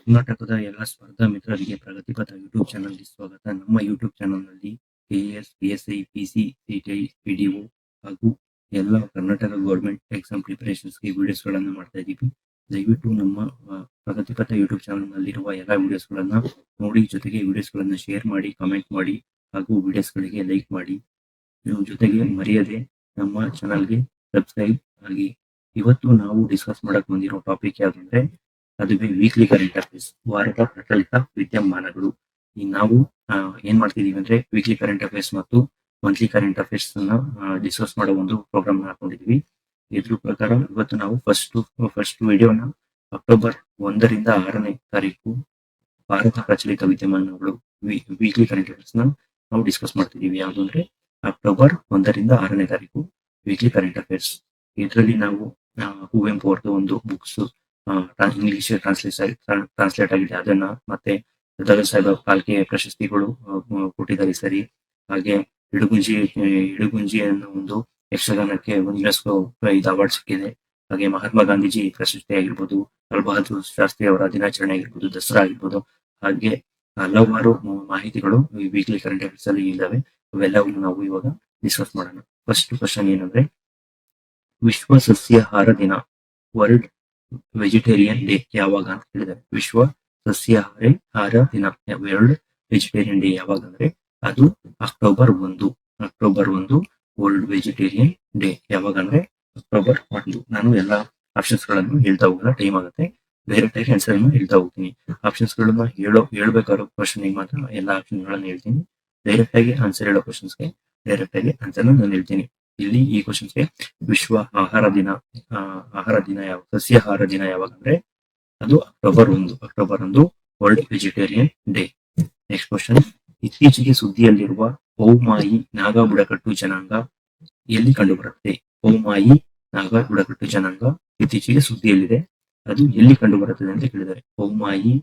ಕರ್ನಾಟಕದ ಎಲ್ಲ ಸ್ಪರ್ಧಾ ಮಿತ್ರರಿಗೆ ಪ್ರಗತಿಪಥ ಯೂಟ್ಯೂಬ್ ಚಾನಲ್ಗೆ ಸ್ವಾಗತ. ನಮ್ಮ ಯೂಟ್ಯೂಬ್ ಚಾನಲ್ನಲ್ಲಿ KAS, PSI, PC, CTI, PDO ಹಾಗೂ ಎಲ್ಲ ಕರ್ನಾಟಕ ಗೌರ್ಮೆಂಟ್ ಎಕ್ಸಾಮ್ ಪ್ರಿಪರೇಷನ್ಸ್ಗೆ ವಿಡಿಯೋಸ್ಗಳನ್ನು ಮಾಡ್ತಾ ಇದ್ದೀವಿ. ದಯವಿಟ್ಟು ನಮ್ಮ ಪ್ರಗತಿಪಥ ಯೂಟ್ಯೂಬ್ ಚಾನಲ್ನಲ್ಲಿರುವ ಎಲ್ಲ ವಿಡಿಯೋಸ್ಗಳನ್ನು ನೋಡಿ, ಜೊತೆಗೆ ವಿಡಿಯೋಸ್ಗಳನ್ನು ಶೇರ್ ಮಾಡಿ, ಕಮೆಂಟ್ ಮಾಡಿ ಹಾಗೂ ವಿಡಿಯೋಸ್ಗಳಿಗೆ ಲೈಕ್ ಮಾಡಿ. ಜೊತೆಗೆ ಮರೆಯದೆ ನಮ್ಮ ಚಾನಲ್ಗೆ ಸಬ್ಸ್ಕ್ರೈಬ್ ಆಗಿ. ಇವತ್ತು ನಾವು ಡಿಸ್ಕಸ್ ಮಾಡಕ್ ಬಂದಿರೋ ಟಾಪಿಕ್ ಯಾವ್ದಂದ್ರೆ ಅದುವೇ ವೀಕ್ಲಿ ಕರೆಂಟ್ ಅಫೇರ್ಸ್, ವಾರದ ಪ್ರಚಲಿತ ವಿದ್ಯಮಾನಗಳು. ನಾವು ಏನ್ ಮಾಡ್ತಿದೀವಿ ಅಂದ್ರೆ ವೀಕ್ಲಿ ಕರೆಂಟ್ ಅಫೇರ್ಸ್ ಮತ್ತು ಮಂತ್ಲಿ ಕರೆಂಟ್ ಅಫೇರ್ಸ್ ಅನ್ನ ಡಿಸ್ಕಸ್ ಮಾಡೋ ಒಂದು ಪ್ರೋಗ್ರಾಮ್ ಹಾಕೊಂಡಿದೀವಿ. ಇದ್ರ ಪ್ರಕಾರ ಇವತ್ತು ನಾವು ಫಸ್ಟ್ ವಿಡಿಯೋನ ಅಕ್ಟೋಬರ್ 1ರಿಂದ 6ನೇ ತಾರೀಕು ಭಾರತ ಪ್ರಚಲಿತ ವಿದ್ಯಮಾನಗಳು ವೀಕ್ಲಿ ಕರೆಂಟ್ ಅಫೇರ್ಸ್ ನ ನಾವು ಡಿಸ್ಕಸ್ ಮಾಡ್ತಿದೀವಿ. ಯಾವುದು ಅಂದ್ರೆ ಅಕ್ಟೋಬರ್ 1ರಿಂದ 6ನೇ ತಾರೀಕು ವೀಕ್ಲಿ ಕರೆಂಟ್ ಅಫೇರ್ಸ್. ಇದರಲ್ಲಿ ನಾವು ಕುವೆಂಪು ಅವ್ರದ್ದು ಒಂದು ಬುಕ್ಸ್ ಇಂಗ್ಲಿಷ್ ಟ್ರಾನ್ಸ್ಲೇಟ್ ಆಗಿದೆ, ಅದನ್ನ ಮತ್ತೆ ದಾದಾ ಸಾಹೇಬ್ ಫಾಲ್ಕೆ ಪ್ರಶಸ್ತಿಗಳು ಕೊಟ್ಟಿದ್ದಾರೆ ಸರಿ. ಹಾಗೆ ಇಡುಗುಂಜಿ ಅನ್ನೋ ಒಂದು ಯಕ್ಷಗಾನಕ್ಕೆ ಯುನೆಸ್ಕೋ ಇದು ಅವಾರ್ಡ್ ಸಿಕ್ಕಿದೆ. ಹಾಗೆ ಮಹಾತ್ಮ ಗಾಂಧೀಜಿ ಪ್ರಶಸ್ತಿ ಆಗಿರ್ಬೋದು, ಲಾಲ್ ಬಹದ್ದೂರ್ ಶಾಸ್ತ್ರಿ ಅವರ ದಿನಾಚರಣೆ ಆಗಿರ್ಬೋದು, ದಸರಾ ಆಗಿರ್ಬೋದು, ಹಾಗೆ ಹಲವಾರು ಮಾಹಿತಿಗಳು ಈ ವೀಕ್ಲಿ ಕರೆಂಟ್ ಅಫೇರ್ಸ್ ಅಲ್ಲಿ ಇದ್ದಾವೆ. ಅವೆಲ್ಲವನ್ನು ನಾವು ಇವಾಗ ಡಿಸ್ಕಸ್ ಮಾಡೋಣ. ಫಸ್ಟ್ ಕ್ವಶನ್ ಏನಂದ್ರೆ, ವಿಶ್ವ ಸಸ್ಯಾಹಾರ ದಿನ, ವರ್ಲ್ಡ್ ವೆಜಿಟೇರಿಯನ್ ಡೇ ಯಾವಾಗ ಅಂತ ಹೇಳಿದ್ದಾರೆ. ವಿಶ್ವ ಸಸ್ಯಾಹಾರ ದಿನ, ವರ್ಲ್ಡ್ ವೆಜಿಟೇರಿಯನ್ ಡೇ ಯಾವಾಗ ಅಂದ್ರೆ ಅದು ಅಕ್ಟೋಬರ್ 1 ವರ್ಲ್ಡ್ ವೆಜಿಟೇರಿಯನ್ ಡೇ ಯಾವಾಗ ಅಂದ್ರೆ ಅಕ್ಟೋಬರ್ 1. ನಾನು ಎಲ್ಲಾ ಆಪ್ಷನ್ಸ್ ಗಳನ್ನು ಹೇಳ್ತಾ ಹೋಗಲ್ಲ, ಟೈಮ್ ಆಗುತ್ತೆ. ಡೈರೆಕ್ಟ್ ಆಗಿ ಆನ್ಸರ್ ಹೇಳ್ತಾ ಹೋಗ್ತೀನಿ. ಆಪ್ಷನ್ಸ್ ಗಳನ್ನ ಹೇಳ್ಬೇಕಾರೋ ಕ್ವಶನ್ ಮಾತ್ರ ಎಲ್ಲಾ ಆಪ್ಷನ್ ಗಳನ್ನ ಹೇಳ್ತೀನಿ. ಡೈರೆಕ್ಟ್ ಆಗಿ ಆನ್ಸರ್ ಹೇಳೋ ಕ್ವಶನ್ಸ್ಗೆ ಡೈರೆಕ್ಟ್ ಆಗಿ ಆನ್ಸರ್ ನಾನು ಹೇಳ್ತೀನಿ. ಇಲ್ಲಿ ಈ ಕ್ವಶನ್ಸ್ಗೆ ವಿಶ್ವ ಆಹಾರ ದಿನ ಸಸ್ಯಾಹಾರ ದಿನ ಯಾವಾಗ ಅಂದ್ರೆ ಅದು October 1 world vegetarian day. Next question, ಇತ್ತೀಚೆಗೆ ಸುದ್ದಿಯಲ್ಲಿರುವ ಪೌಮಾಯಿ ನಾಗಾ ಬುಡಕಟ್ಟು ಜನಾಂಗ ಎಲ್ಲಿ ಕಂಡುಬರುತ್ತೆ? ಪೌಮಾಯಿ ನಾಗಾ ಬುಡಕಟ್ಟು ಜನಾಂಗ ಇತ್ತೀಚೆಗೆ ಸುದ್ದಿಯಲ್ಲಿದೆ, ಅದು ಎಲ್ಲಿ ಕಂಡು ಬರುತ್ತದೆ ಅಂತ ಕೇಳಿದ್ದಾರೆ. ಪೌಮಾಯಿ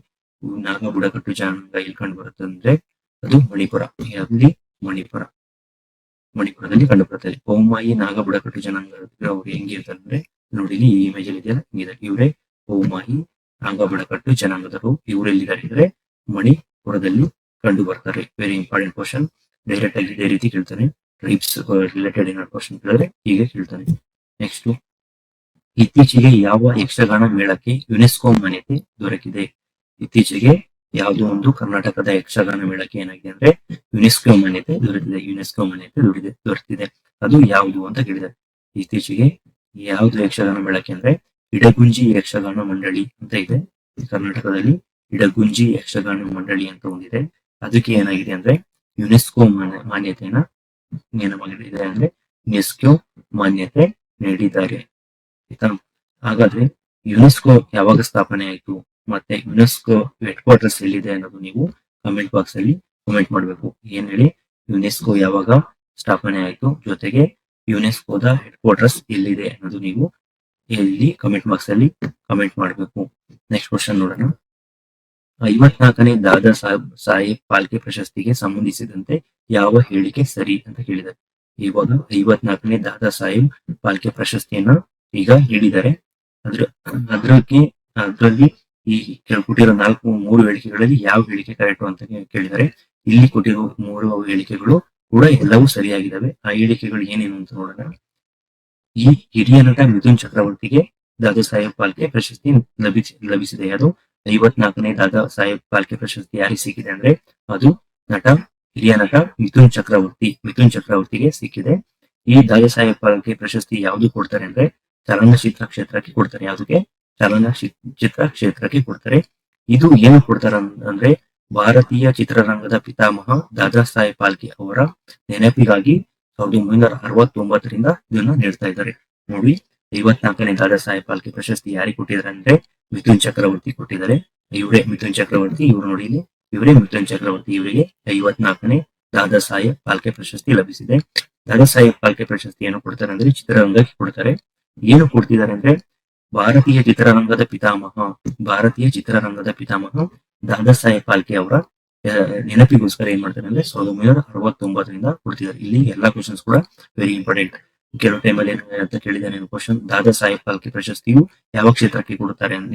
ನಾಗಾ ಬುಡಕಟ್ಟು ಜನಾಂಗ ಎಲ್ಲಿ ಕಂಡು ಬರುತ್ತೆ ಅಂದ್ರೆ ಅದು ಮಣಿಪುರ. ಮಣಿಪುರದಲ್ಲಿ ಕಂಡು ಬರುತ್ತದೆ. ಪೌಮಾಯಿ ನಾಗಾ ಬುಡಕಟ್ಟು ಜನಾಂಗ ಅವ್ರು ಹೆಂಗಿರ್ತಾರೆ ಅಂದ್ರೆ ನೋಡಿ, ಈ ಇಮೇಜ್ ಅಲ್ಲಿ ಇದೆಯಲ್ಲ, ಇವರೇ ಪೌಮಾಯಿ ನಾಗಾ ಬುಡಕಟ್ಟು ಜನಾಂಗದವರು. ಇವರೆಲ್ಲಿದ್ದಾರೆ ಅಂದ್ರೆ ಮಣಿಪುರದಲ್ಲಿ ಕಂಡು ಬರ್ತಾರೆ. Very important question. ಡೈರೆಕ್ಟ್ ಆಗಿ ಇದೇ ರೀತಿ ಕೇಳ್ತಾನೆ. ಟ್ರೈಬ್ಸ್ ರಿಲೇಟೆಡ್ ಏನಾದ್ರು ಕ್ವಶನ್ ಕೇಳಿದ್ರೆ ಹೀಗೆ ಕೇಳ್ತಾನೆ. ನೆಕ್ಸ್ಟ್, ಇತ್ತೀಚೆಗೆ ಯಾವ ಯಕ್ಷಗಾನ ಮೇಳಕ್ಕೆ ಯುನೆಸ್ಕೋ ಮಾನ್ಯತೆ ದೊರಕಿದೆ? ಇತ್ತೀಚೆಗೆ ಯಾವುದೋ ಒಂದು ಕರ್ನಾಟಕದ ಯಕ್ಷಗಾನ ಮೇಳಕ್ಕೆ ಏನಾಗಿದೆ ಅಂದ್ರೆ ಯುನೆಸ್ಕೋ ಮಾನ್ಯತೆ ದೊರೆತಿದೆ. ಅದು ಯಾವುದು ಅಂತ ಕೇಳಿದ್ದಾರೆ. ಇತ್ತೀಚೆಗೆ ಯಾವ್ದು ಯಕ್ಷಗಾನ ಮೇಳಕ್ಕೆ ಅಂದ್ರೆ ಇಡಗುಂಜಿ ಯಕ್ಷಗಾನ ಮಂಡಳಿ ಅಂತ ಇದೆ ಕರ್ನಾಟಕದಲ್ಲಿ. ಇಡಗುಂಜಿ ಯಕ್ಷಗಾನ ಮಂಡಳಿ ಅಂತ ಒಂದಿದೆ. ಅದಕ್ಕೆ ಏನಾಗಿದೆ ಅಂದ್ರೆ ಯುನೆಸ್ಕೋ ಮಾನ್ಯತೆನ ಏನಾಗಿದೆ ಅಂದ್ರೆ ಯುನೆಸ್ಕೋ ಮಾನ್ಯತೆ ನೀಡಿದ್ದಾರೆ. ಆಯ್ತಾ? ಹಾಗಾದ್ರೆ ಯುನೆಸ್ಕೋ ಯಾವಾಗ ಸ್ಥಾಪನೆ ಆಯ್ತು ಮತ್ತೆ ಯುನೆಸ್ಕೋ ಹೆಡ್ ಕ್ವಾರ್ಟರ್ಸ್ ಎಲ್ಲಿದೆ ಅನ್ನೋದು ನೀವು ಕಮೆಂಟ್ ಬಾಕ್ಸ್ ಅಲ್ಲಿ ಕಮೆಂಟ್ ಮಾಡ್ಬೇಕು. ಏನ್ ಹೇಳಿ, ಯುನೆಸ್ಕೋ ಯಾವಾಗ ಸ್ಥಾಪನೆ ಆಯ್ತು, ಜೊತೆಗೆ ಯುನೆಸ್ಕೋದ ಹೆಡ್ ಕ್ವಾರ್ಟರ್ಸ್ ಎಲ್ಲಿದೆ ಅನ್ನೋದು ನೀವು ಇಲ್ಲಿ ಕಮೆಂಟ್ ಬಾಕ್ಸ್ ಅಲ್ಲಿ ಕಮೆಂಟ್ ಮಾಡಬೇಕು. ನೆಕ್ಸ್ಟ್ ಕ್ವಶನ್ ನೋಡೋಣ. 54ನೇ ದಾದಾ ಸಾಹೇಬ್ ಫಾಲ್ಕೆ ಪ್ರಶಸ್ತಿಗೆ ಸಂಬಂಧಿಸಿದಂತೆ ಯಾವ ಹೇಳಿಕೆ ಸರಿ ಅಂತ ಕೇಳಿದ್ದಾರೆ. ಇವಾಗ 54ನೇ ದಾದಾ ಸಾಹೇಬ್ ಫಾಲ್ಕೆ ಪ್ರಶಸ್ತಿಯನ್ನ ಈಗ ನೀಡಿದ್ದಾರೆ. ಅದರಲ್ಲಿ ಈ ಕೊಟ್ಟಿರೋ 3 ಹೇಳಿಕೆಗಳಲ್ಲಿ ಯಾವ ಹೇಳಿಕೆ ಕರೆಕ್ಟ್ ಅಂತ ಕೇಳಿದ್ದಾರೆ. ಇಲ್ಲಿ ಕೊಟ್ಟಿರೋ 3 ಹೇಳಿಕೆಗಳು ಕೂಡ ಎಲ್ಲವೂ ಸರಿಯಾಗಿದ್ದಾವೆ. ಆ ಹೇಳಿಕೆಗಳು ಏನೇನು ಅಂತ ನೋಡೋಣ. ಈ ಹಿರಿಯ ನಟ ಮಿಥುನ್ ಚಕ್ರವರ್ತಿಗೆ ದಾದಾ ಸಾಹೇಬ್ ಫಾಲ್ಕೆ ಪ್ರಶಸ್ತಿ ಲಭಿಸಿದೆ. ಅದು 54ನೇ ದಾದಾ ಸಾಹೇಬ್ ಫಾಲ್ಕೆ ಪ್ರಶಸ್ತಿ ಯಾರಿಗೆ ಸಿಕ್ಕಿದೆ ಅಂದ್ರೆ ಅದು ಹಿರಿಯ ನಟ ಮಿಥುನ್ ಚಕ್ರವರ್ತಿಗೆ ಸಿಕ್ಕಿದೆ. ಈ ದಾದಾ ಸಾಹೇಬ್ ಫಾಲ್ಕೆ ಪ್ರಶಸ್ತಿ ಯಾವ್ದು ಕೊಡ್ತಾರೆ ಅಂದ್ರೆ ಚಲನಚಿತ್ರ ಕ್ಷೇತ್ರಕ್ಕೆ ಕೊಡ್ತಾರೆ. ಯಾವುದಕ್ಕೆ? ಚಲನಚಿತ್ರ ಕ್ಷೇತ್ರಕ್ಕೆ ಕೊಡ್ತಾರೆ. ಇದು ಏನು ಕೊಡ್ತಾರೆ ಅಂದ್ರೆ ಭಾರತೀಯ ಚಿತ್ರರಂಗದ ಪಿತಾಮಹ ದಾದಾ ಸಾಹೇಬ್ ಫಾಲ್ಕೆ ಅವರ ನೆನಪಿಗಾಗಿ 1969ರಿಂದ ಇದನ್ನ ನೀಡ್ತಾ ಇದ್ದಾರೆ. ನೋಡಿ, 54ನೇ ದಾದಾ ಸಾಹೇಬ್ ಫಾಲ್ಕೆ ಪ್ರಶಸ್ತಿ ಯಾರಿಗೆ ಕೊಟ್ಟಿದ್ದಾರೆ ಅಂದ್ರೆ ಮಿಥುನ್ ಚಕ್ರವರ್ತಿ ಕೊಟ್ಟಿದ್ದಾರೆ. ಇವರೇ ಮಿಥುನ್ ಚಕ್ರವರ್ತಿ. ಇವರು ನೋಡಿ, ಇವರೇ ಮಿಥುನ್ ಚಕ್ರವರ್ತಿ. ಇವರಿಗೆ 54ನೇ ದಾದಾ ಸಾಹೇಬ್ ಫಾಲ್ಕೆ ಪ್ರಶಸ್ತಿ ಲಭಿಸಿದೆ. ದಾದಾ ಸಾಹೇಬ್ ಫಾಲ್ಕೆ ಪ್ರಶಸ್ತಿ ಏನು ಕೊಡ್ತಾರೆ ಅಂದ್ರೆ ಚಿತ್ರರಂಗಕ್ಕೆ ಕೊಡ್ತಾರೆ. ಏನು ಕೊಡ್ತಿದ್ದಾರೆ ಅಂದ್ರೆ ಭಾರತೀಯ ಚಿತ್ರರಂಗದ ಪಿತಾಮಹ ದಾದಾ ಸಾಹೇಬ್ ಫಾಲ್ಕೆ ಅವರ ನೆನಪಿಗೋಸ್ಕರ ಏನ್ ಮಾಡ್ತಾರೆ ಅಂದ್ರೆ 1969ರಿಂದ ಕೊಡ್ತಿದ್ದಾರೆ. ಇಲ್ಲಿ ಎಲ್ಲಾ ಕ್ವಶನ್ಸ್ ಕೂಡ ವೆರಿ ಇಂಪಾರ್ಟೆಂಟ್. ಕೆಲವು ಟೈಮಲ್ಲಿ ಅಂತ ಕೇಳಿದ್ದಾನೆ ಕ್ವಶನ್, ದಾದಾ ಸಾಹೇಬ್ ಫಾಲ್ಕೆ ಪ್ರಶಸ್ತಿಯು ಯಾವ ಕ್ಷೇತ್ರಕ್ಕೆ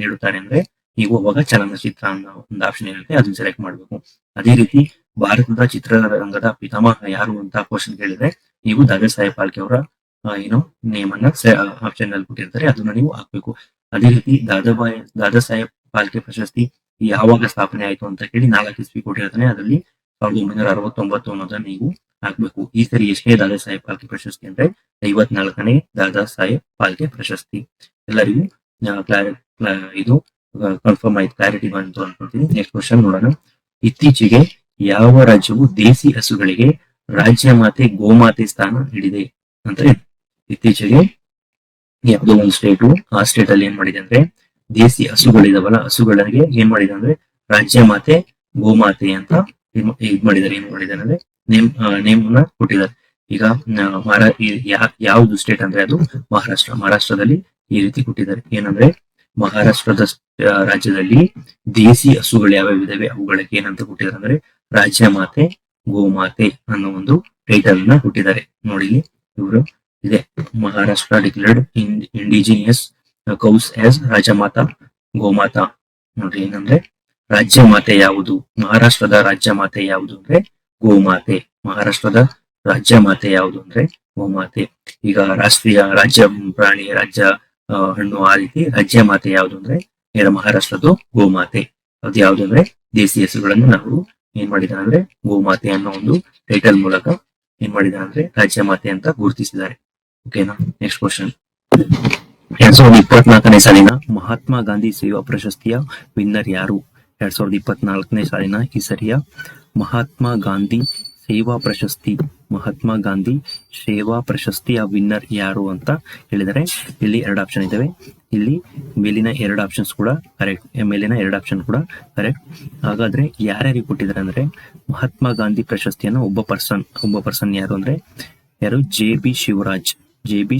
ನೀಡುತ್ತಾರೆ ಅಂದ್ರೆ ನೀವು ಅವಾಗ ಚಲನಚಿತ್ರ ಅನ್ನೋ ಒಂದು ಆಪ್ಷನ್ ಇರುತ್ತೆ, ಅದನ್ನ ಸೆಲೆಕ್ಟ್ ಮಾಡಬೇಕು. ಅದೇ ರೀತಿ ಭಾರತದ ಚಿತ್ರರಂಗದ ಪಿತಾಮಹ ಯಾರು ಅಂತ ಕ್ವಶನ್ ಕೇಳಿದ್ರೆ ನೀವು ದಾದಾ ಸಾಹೇಬ್ ಫಾಲ್ಕೆ ಅವರ ಏನೋ ನೇಮ್ ಅನ್ನ ಆಪ್ಷನ್ ಅಲ್ಲಿ ಕೊಟ್ಟಿರ್ತಾರೆ, ಅದನ್ನ ನೀವು ಹಾಕ್ಬೇಕು. ಅದೇ ರೀತಿ ದಾದಾ ಸಾಹೇಬ್ ಫಾಲ್ಕೆ ಪ್ರಶಸ್ತಿ ಯಾವಾಗ ಸ್ಥಾಪನೆ ಆಯ್ತು ಅಂತ ಕೇಳಿ 4 ಇಸ್ವಿ ಕೊಟ್ಟಿರ್ತಾನೆ, ಅದರಲ್ಲಿ 1969 ಅನ್ನೋದನ್ನ ನೀವು ಹಾಕ್ಬೇಕು. ಈ ಸರಿ ಎಷ್ಟೇ ದಾದಾ ಸಾಹೇಬ್ ಫಾಲ್ಕೆ ಪ್ರಶಸ್ತಿ ಅಂದ್ರೆ 54ನೇ ದಾದಾ ಸಾಹೇಬ್ ಫಾಲ್ಕೆ ಪ್ರಶಸ್ತಿ. ಎಲ್ಲರಿಗೂ ಇದು ಕನ್ಫರ್ಮ್ ಆಯ್ತು, ಕ್ಲಾರಿಟಿ ಬಂತು ಅನ್ಕೊಂತೀನಿ. ನೆಕ್ಸ್ಟ್ ಕ್ವಶನ್ ನೋಡೋಣ. ಇತ್ತೀಚೆಗೆ ಯಾವ ರಾಜ್ಯವು ದೇಸಿ ಹಸುಗಳಿಗೆ ರಾಜ್ಯ ಮಾತೆ ಗೋಮಾತೆ ಸ್ಥಾನ ನೀಡಿದೆ ಅಂದ್ರೆ, ಇತ್ತೀಚೆಗೆ ಯಾವುದೋ ಒಂದು ಸ್ಟೇಟು, ಆ ಸ್ಟೇಟ್ ಅಲ್ಲಿ ಏನ್ ಮಾಡಿದೆ ಅಂದ್ರೆ ದೇಸಿ ಹಸುಗಳಿದಾವಲ್ಲ, ಹಸುಗಳಿಗೆ ಏನ್ ಮಾಡಿದೆ ಅಂದ್ರೆ ರಾಜ್ಯ ಮಾತೆ ಗೋಮಾತೆ ಅಂತ ಇದ್ ಮಾಡಿದಾರೆ. ಏನ್ ಮಾಡಿದಾರೆ ಅಂದ್ರೆ ನೇಮ್ ನ ಕೊಟ್ಟಿದ್ದಾರೆ. ಈಗ ಯಾವ್ದು ಸ್ಟೇಟ್ ಅಂದ್ರೆ ಅದು ಮಹಾರಾಷ್ಟ್ರದಲ್ಲಿ ಈ ರೀತಿ ಕೊಟ್ಟಿದ್ದಾರೆ. ಏನಂದ್ರೆ ಮಹಾರಾಷ್ಟ್ರದ ರಾಜ್ಯದಲ್ಲಿ ದೇಸಿ ಹಸುಗಳು ಯಾವ್ಯಾವ ಇದಾವೆ ಅವುಗಳಿಗೆ ಏನಂತ ಕೊಟ್ಟಿದ್ದಾರೆ ಅಂದ್ರೆ ರಾಜ್ಯ ಮಾತೆ ಗೋಮಾತೆ ಅನ್ನೋ ಒಂದು ಟೈಟಲ್ ನ ಕೊಟ್ಟಿದ್ದಾರೆ. ನೋಡಿ ಇವರು ಇದೆ, Maharashtra declared indigenous cows as Rajmata Gomata. ನೋಡ್ರಿ ಏನಂದ್ರೆ ರಾಜ್ಯ ಮಾತೆ ಯಾವುದು, ಮಹಾರಾಷ್ಟ್ರದ ರಾಜ್ಯ ಮಾತೆ ಯಾವುದು ಅಂದ್ರೆ ಗೋಮಾತೆ. ಮಹಾರಾಷ್ಟ್ರದ ರಾಜ್ಯ ಮಾತೆ ಯಾವುದು ಅಂದ್ರೆ ಗೋಮಾತೆ. ಈಗ ರಾಷ್ಟ್ರೀಯ ರಾಜ್ಯ ಪ್ರಾಣಿ, ರಾಜ್ಯ ಹಣ್ಣು, ಆ ರೀತಿ ರಾಜ್ಯ ಮಾತೆ ಯಾವುದು ಅಂದ್ರೆ ಮಹಾರಾಷ್ಟ್ರದ್ದು ಗೋಮಾತೆ. ಅದು ಯಾವ್ದು ಅಂದ್ರೆ ದೇಸಿ ಹೆಸರುಗಳನ್ನು ನಾವು ಏನ್ ಮಾಡಿದಾರೆ ಅಂದ್ರೆ ಗೋಮಾತೆ ಅನ್ನೋ ಒಂದು ಟೈಟಲ್ ಮೂಲಕ ಏನ್ ಮಾಡಿದಾರೆ ಅಂದ್ರೆ ರಾಜ್ಯ ಮಾತೆ ಅಂತ ಗುರುತಿಸಿದ್ದಾರೆ. ಓಕೆನಾ. Next question. 2024ನೇ ಸಾಲಿನ ಮಹಾತ್ಮ ಗಾಂಧಿ ಸೇವಾ ಪ್ರಶಸ್ತಿಯ ವಿನ್ನರ್ ಯಾರು? 2024ನೇ ಸಾಲಿನ ಈ ಸರಿಯ ಮಹಾತ್ಮ ಗಾಂಧಿ ಸೇವಾ ಪ್ರಶಸ್ತಿಯ ವಿನ್ನರ್ ಯಾರು ಅಂತ ಹೇಳಿದರೆ, ಇಲ್ಲಿ 2 ಆಪ್ಷನ್ ಇದಾವೆ. ಇಲ್ಲಿ ಮೇಲಿನ 2 ಆಪ್ಷನ್ಸ್ ಕೂಡ ಕರೆಕ್ಟ್. ಹಾಗಾದ್ರೆ ಯಾರ್ಯಾರಿಗೆ ಕೊಟ್ಟಿದ್ದಾರೆ ಅಂದ್ರೆ ಮಹಾತ್ಮ ಗಾಂಧಿ ಪ್ರಶಸ್ತಿಯನ್ನು ಒಬ್ಬ ಪರ್ಸನ್ ಯಾರು ಅಂದ್ರೆ ಜೆ ಬಿ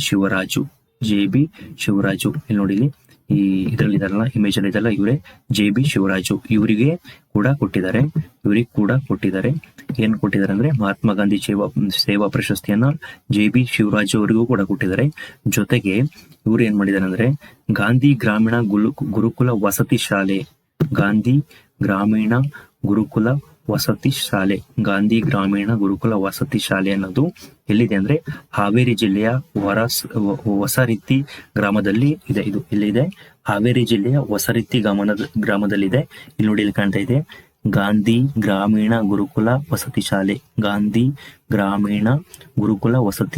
ಶಿವರಾಜು. ಇಲ್ಲಿ ನೋಡಿ, ಈ ಇದರಲ್ಲಿ ಇದಾರಲ್ಲ, ಇಮೇಜ್ ಅಲ್ಲಿ ಇದೆಲ್ಲ, ಇವರೇ ಜೆ ಬಿ ಶಿವರಾಜು. ಇವರಿಗೆ ಕೂಡ ಕೊಟ್ಟಿದ್ದಾರೆ. ಏನ್ ಕೊಟ್ಟಿದ್ದಾರೆ ಅಂದ್ರೆ ಮಹಾತ್ಮ ಗಾಂಧಿ ಸೇವಾ ಪ್ರಶಸ್ತಿಯನ್ನ ಜೆ ಬಿ ಶಿವರಾಜು ಅವರಿಗೂ ಕೂಡ ಕೊಟ್ಟಿದ್ದಾರೆ. ಜೊತೆಗೆ ಇವ್ರು ಏನ್ ಮಾಡಿದ್ದಾರೆ ಅಂದ್ರೆ ಗಾಂಧಿ ಗ್ರಾಮೀಣ ಗುರುಕುಲ ವಸತಿ ಶಾಲೆ ಅನ್ನೋದು ಎಲ್ಲಿದೆ ಅಂದ್ರೆ ಹಾವೇರಿ ಜಿಲ್ಲೆಯ ಹೊಸರಿತ್ತಿ ಗ್ರಾಮದಲ್ಲಿ ಇದೆ. ಇದು ಎಲ್ಲಿದೆ? ಹಾವೇರಿ ಜಿಲ್ಲೆಯ ಹೊಸರಿತ್ತಿ ಗ್ರಾಮದಲ್ಲಿದೆ. ಇಲ್ಲಿ ನೋಡಿ, ಇಲ್ಲಿ ಕಾಣ್ತಾ ಇದೆ ಗಾಂಧಿ ಗ್ರಾಮೀಣ ಗುರುಕುಲ ವಸತಿ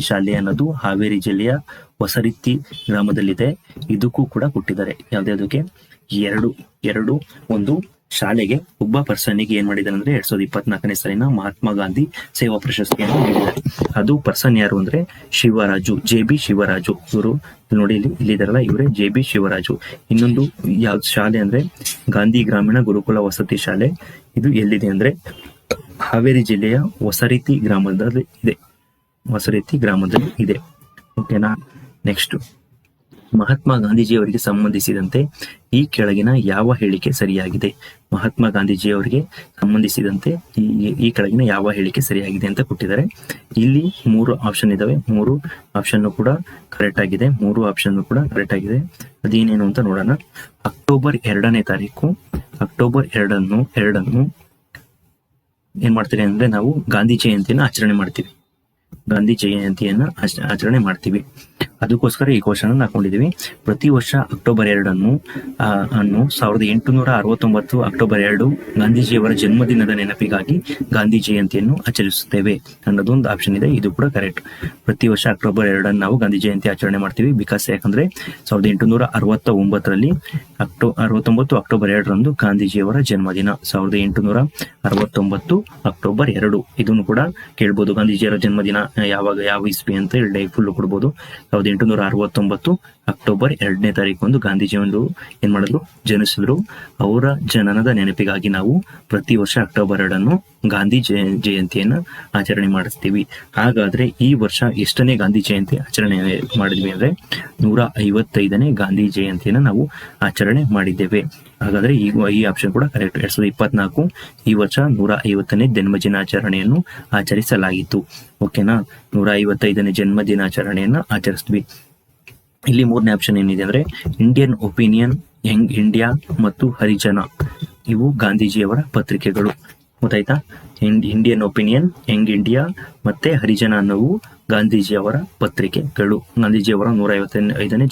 ಶಾಲೆ ಅನ್ನೋದು ಹಾವೇರಿ ಜಿಲ್ಲೆಯ ಹೊಸರಿತ್ತಿ ಗ್ರಾಮದಲ್ಲಿದೆ. ಇದಕ್ಕೂ ಕೂಡ ಕೊಟ್ಟಿದ್ದಾರೆ. ಯಾವ್ದಕ್ಕೆ? ಒಂದು ಶಾಲೆಗೆ ಒಬ್ಬ ಪರ್ಸನ್ಗೆ ಏನ್ ಮಾಡಿದಾರೆ ಅಂದ್ರೆ 2024ನೇ ಸಾಲಿನ ಮಹಾತ್ಮ ಗಾಂಧಿ ಸೇವಾ ಪ್ರಶಸ್ತಿಯನ್ನು ನೀಡಿದ್ದಾರೆ. ಅದು ಪರ್ಸನ್ ಯಾರು ಅಂದ್ರೆ ಶಿವರಾಜು, ಜೆ ಬಿ ಶಿವರಾಜು. ಇವರು ನೋಡಿ, ಇಲ್ಲಿದಾರಲ್ಲ, ಇವರೇ ಜೆ ಬಿ ಶಿವರಾಜು. ಇನ್ನೊಂದು ಯಾವ್ದು ಶಾಲೆ ಅಂದ್ರೆ ಗಾಂಧಿ ಗ್ರಾಮೀಣ ಗುರುಕುಲ ವಸತಿ ಶಾಲೆ. ಇದು ಎಲ್ಲಿದೆ ಅಂದ್ರೆ ಹಾವೇರಿ ಜಿಲ್ಲೆಯ ಹೊಸರಿತ್ತಿ ಗ್ರಾಮದಲ್ಲಿ ಇದೆ. ಓಕೆನಾ. ನೆಕ್ಸ್ಟ್, ಮಹಾತ್ಮ ಗಾಂಧೀಜಿಯವರಿಗೆ ಸಂಬಂಧಿಸಿದಂತೆ ಈ ಕೆಳಗಿನ ಯಾವ ಹೇಳಿಕೆ ಸರಿಯಾಗಿದೆ? ಮಹಾತ್ಮ ಗಾಂಧೀಜಿಯವರಿಗೆ ಸಂಬಂಧಿಸಿದಂತೆ ಈ ಕೆಳಗಿನ ಯಾವ ಹೇಳಿಕೆ ಸರಿಯಾಗಿದೆ ಅಂತ ಕೊಟ್ಟಿದ್ದಾರೆ. ಇಲ್ಲಿ 3 ಆಪ್ಷನ್ ಇದಾವೆ. 3 ಆಪ್ಷನ್ ಕೂಡ ಕರೆಕ್ಟ್ ಆಗಿದೆ. ಅದೇನೇನು ಅಂತ ನೋಡೋಣ. ಅಕ್ಟೋಬರ್ 2ನೇ ತಾರೀಕು, ಅಕ್ಟೋಬರ್ 2 ಏನ್ ಮಾಡ್ತೀವಿ ಅಂದ್ರೆ ನಾವು ಗಾಂಧಿ ಜಯಂತಿಯನ್ನು ಆಚರಣೆ ಮಾಡ್ತೀವಿ. ಅದಕ್ಕೋಸ್ಕರ ಈ ಕ್ವಶನ್ ಹಾಕೊಂಡಿದೀವಿ. ಪ್ರತಿ ವರ್ಷ ಅಕ್ಟೋಬರ್ 2 ಅನ್ನು 1869 ಅಕ್ಟೋಬರ್ 2 ಗಾಂಧೀಜಿಯವರ ಜನ್ಮದಿನದ ನೆನಪಿಗಾಗಿ ಗಾಂಧಿ ಜಯಂತಿಯನ್ನು ಆಚರಿಸುತ್ತೇವೆ ಅನ್ನೋದೊಂದು ಆಪ್ಷನ್ ಇದೆ. ಇದು ಕೂಡ ಕರೆಕ್ಟ್. ಪ್ರತಿ ವರ್ಷ ಅಕ್ಟೋಬರ್ 2 ನಾವು ಗಾಂಧಿ ಜಯಂತಿ ಆಚರಣೆ ಮಾಡ್ತೀವಿ. ಯಾಕಂದ್ರೆ 1869ರಲ್ಲಿ 69 ಅಕ್ಟೋಬರ್ 2 ಗಾಂಧೀಜಿಯವರ ಜನ್ಮದಿನ. 1869 ಅಕ್ಟೋಬರ್ 2 ಇದನ್ನು ಕೂಡ ಕೇಳ್ಬೋದು. ಗಾಂಧೀಜಿಯವರ ಜನ್ಮದಿನ ಯಾವ ಇಸ್ವಿ ಅಂತ ಹೇಳಿ ಫುಲ್ ಕೊಡ್ಬೋದು. 1869 ಅಕ್ಟೋಬರ್ 2ನೇ ತಾರೀಕು ಗಾಂಧೀಜಿಯವರು ಏನ್ ಮಾಡಿದ್ರು? ಜನಿಸಿದ್ರು. ಅವರ ಜನನದ ನೆನಪಿಗಾಗಿ ನಾವು ಪ್ರತಿ ವರ್ಷ ಅಕ್ಟೋಬರ್ 2 ಗಾಂಧಿ ಜಯಂತಿಯನ್ನ ಆಚರಣೆ ಮಾಡಿಸ್ತೀವಿ. ಹಾಗಾದ್ರೆ ಈ ವರ್ಷ ಎಷ್ಟನೇ ಗಾಂಧಿ ಜಯಂತಿ ಆಚರಣೆ ಮಾಡಿದ್ವಿ ಅಂದ್ರೆ 155ನೇ ಗಾಂಧಿ ಜಯಂತಿಯನ್ನ ನಾವು ಆಚರಣೆ ಮಾಡಿದ್ದೇವೆ. ಹಾಗಾದ್ರೆ ಈ ಆಪ್ಷನ್ ಕೂಡ ಕರೆಕ್ಟ್. 2024 ಈ ವರ್ಷ 150ನೇ ಜನ್ಮದಿನಾಚರಣೆಯನ್ನು ಆಚರಿಸಲಾಗಿತ್ತು. ಓಕೆನಾ. 155ನೇ ಜನ್ಮದಿನಾಚರಣೆಯನ್ನ ಆಚರಿಸ್ತೀವಿ. ಇಲ್ಲಿ 3ನೇ ಆಪ್ಷನ್ ಏನಿದೆ ಅಂದ್ರೆ ಇಂಡಿಯನ್ ಒಪಿನಿಯನ್ ಯಂಗ್ ಇಂಡಿಯಾ ಮತ್ತು ಹರಿಜನ ಇವು ಗಾಂಧೀಜಿಯವರ ಪತ್ರಿಕೆಗಳು. ಗೊತ್ತಾಯ್ತಾ? ಇಂಡಿಯನ್ ಒಪಿನಿಯನ್, ಯಂಗ್ ಇಂಡಿಯಾ ಮತ್ತೆ ಹರಿಜನ ಅನ್ನೋವು ಗಾಂಧೀಜಿಯವರ ಪತ್ರಿಕೆಗಳು. ಗಾಂಧೀಜಿಯವರ 155ನೇ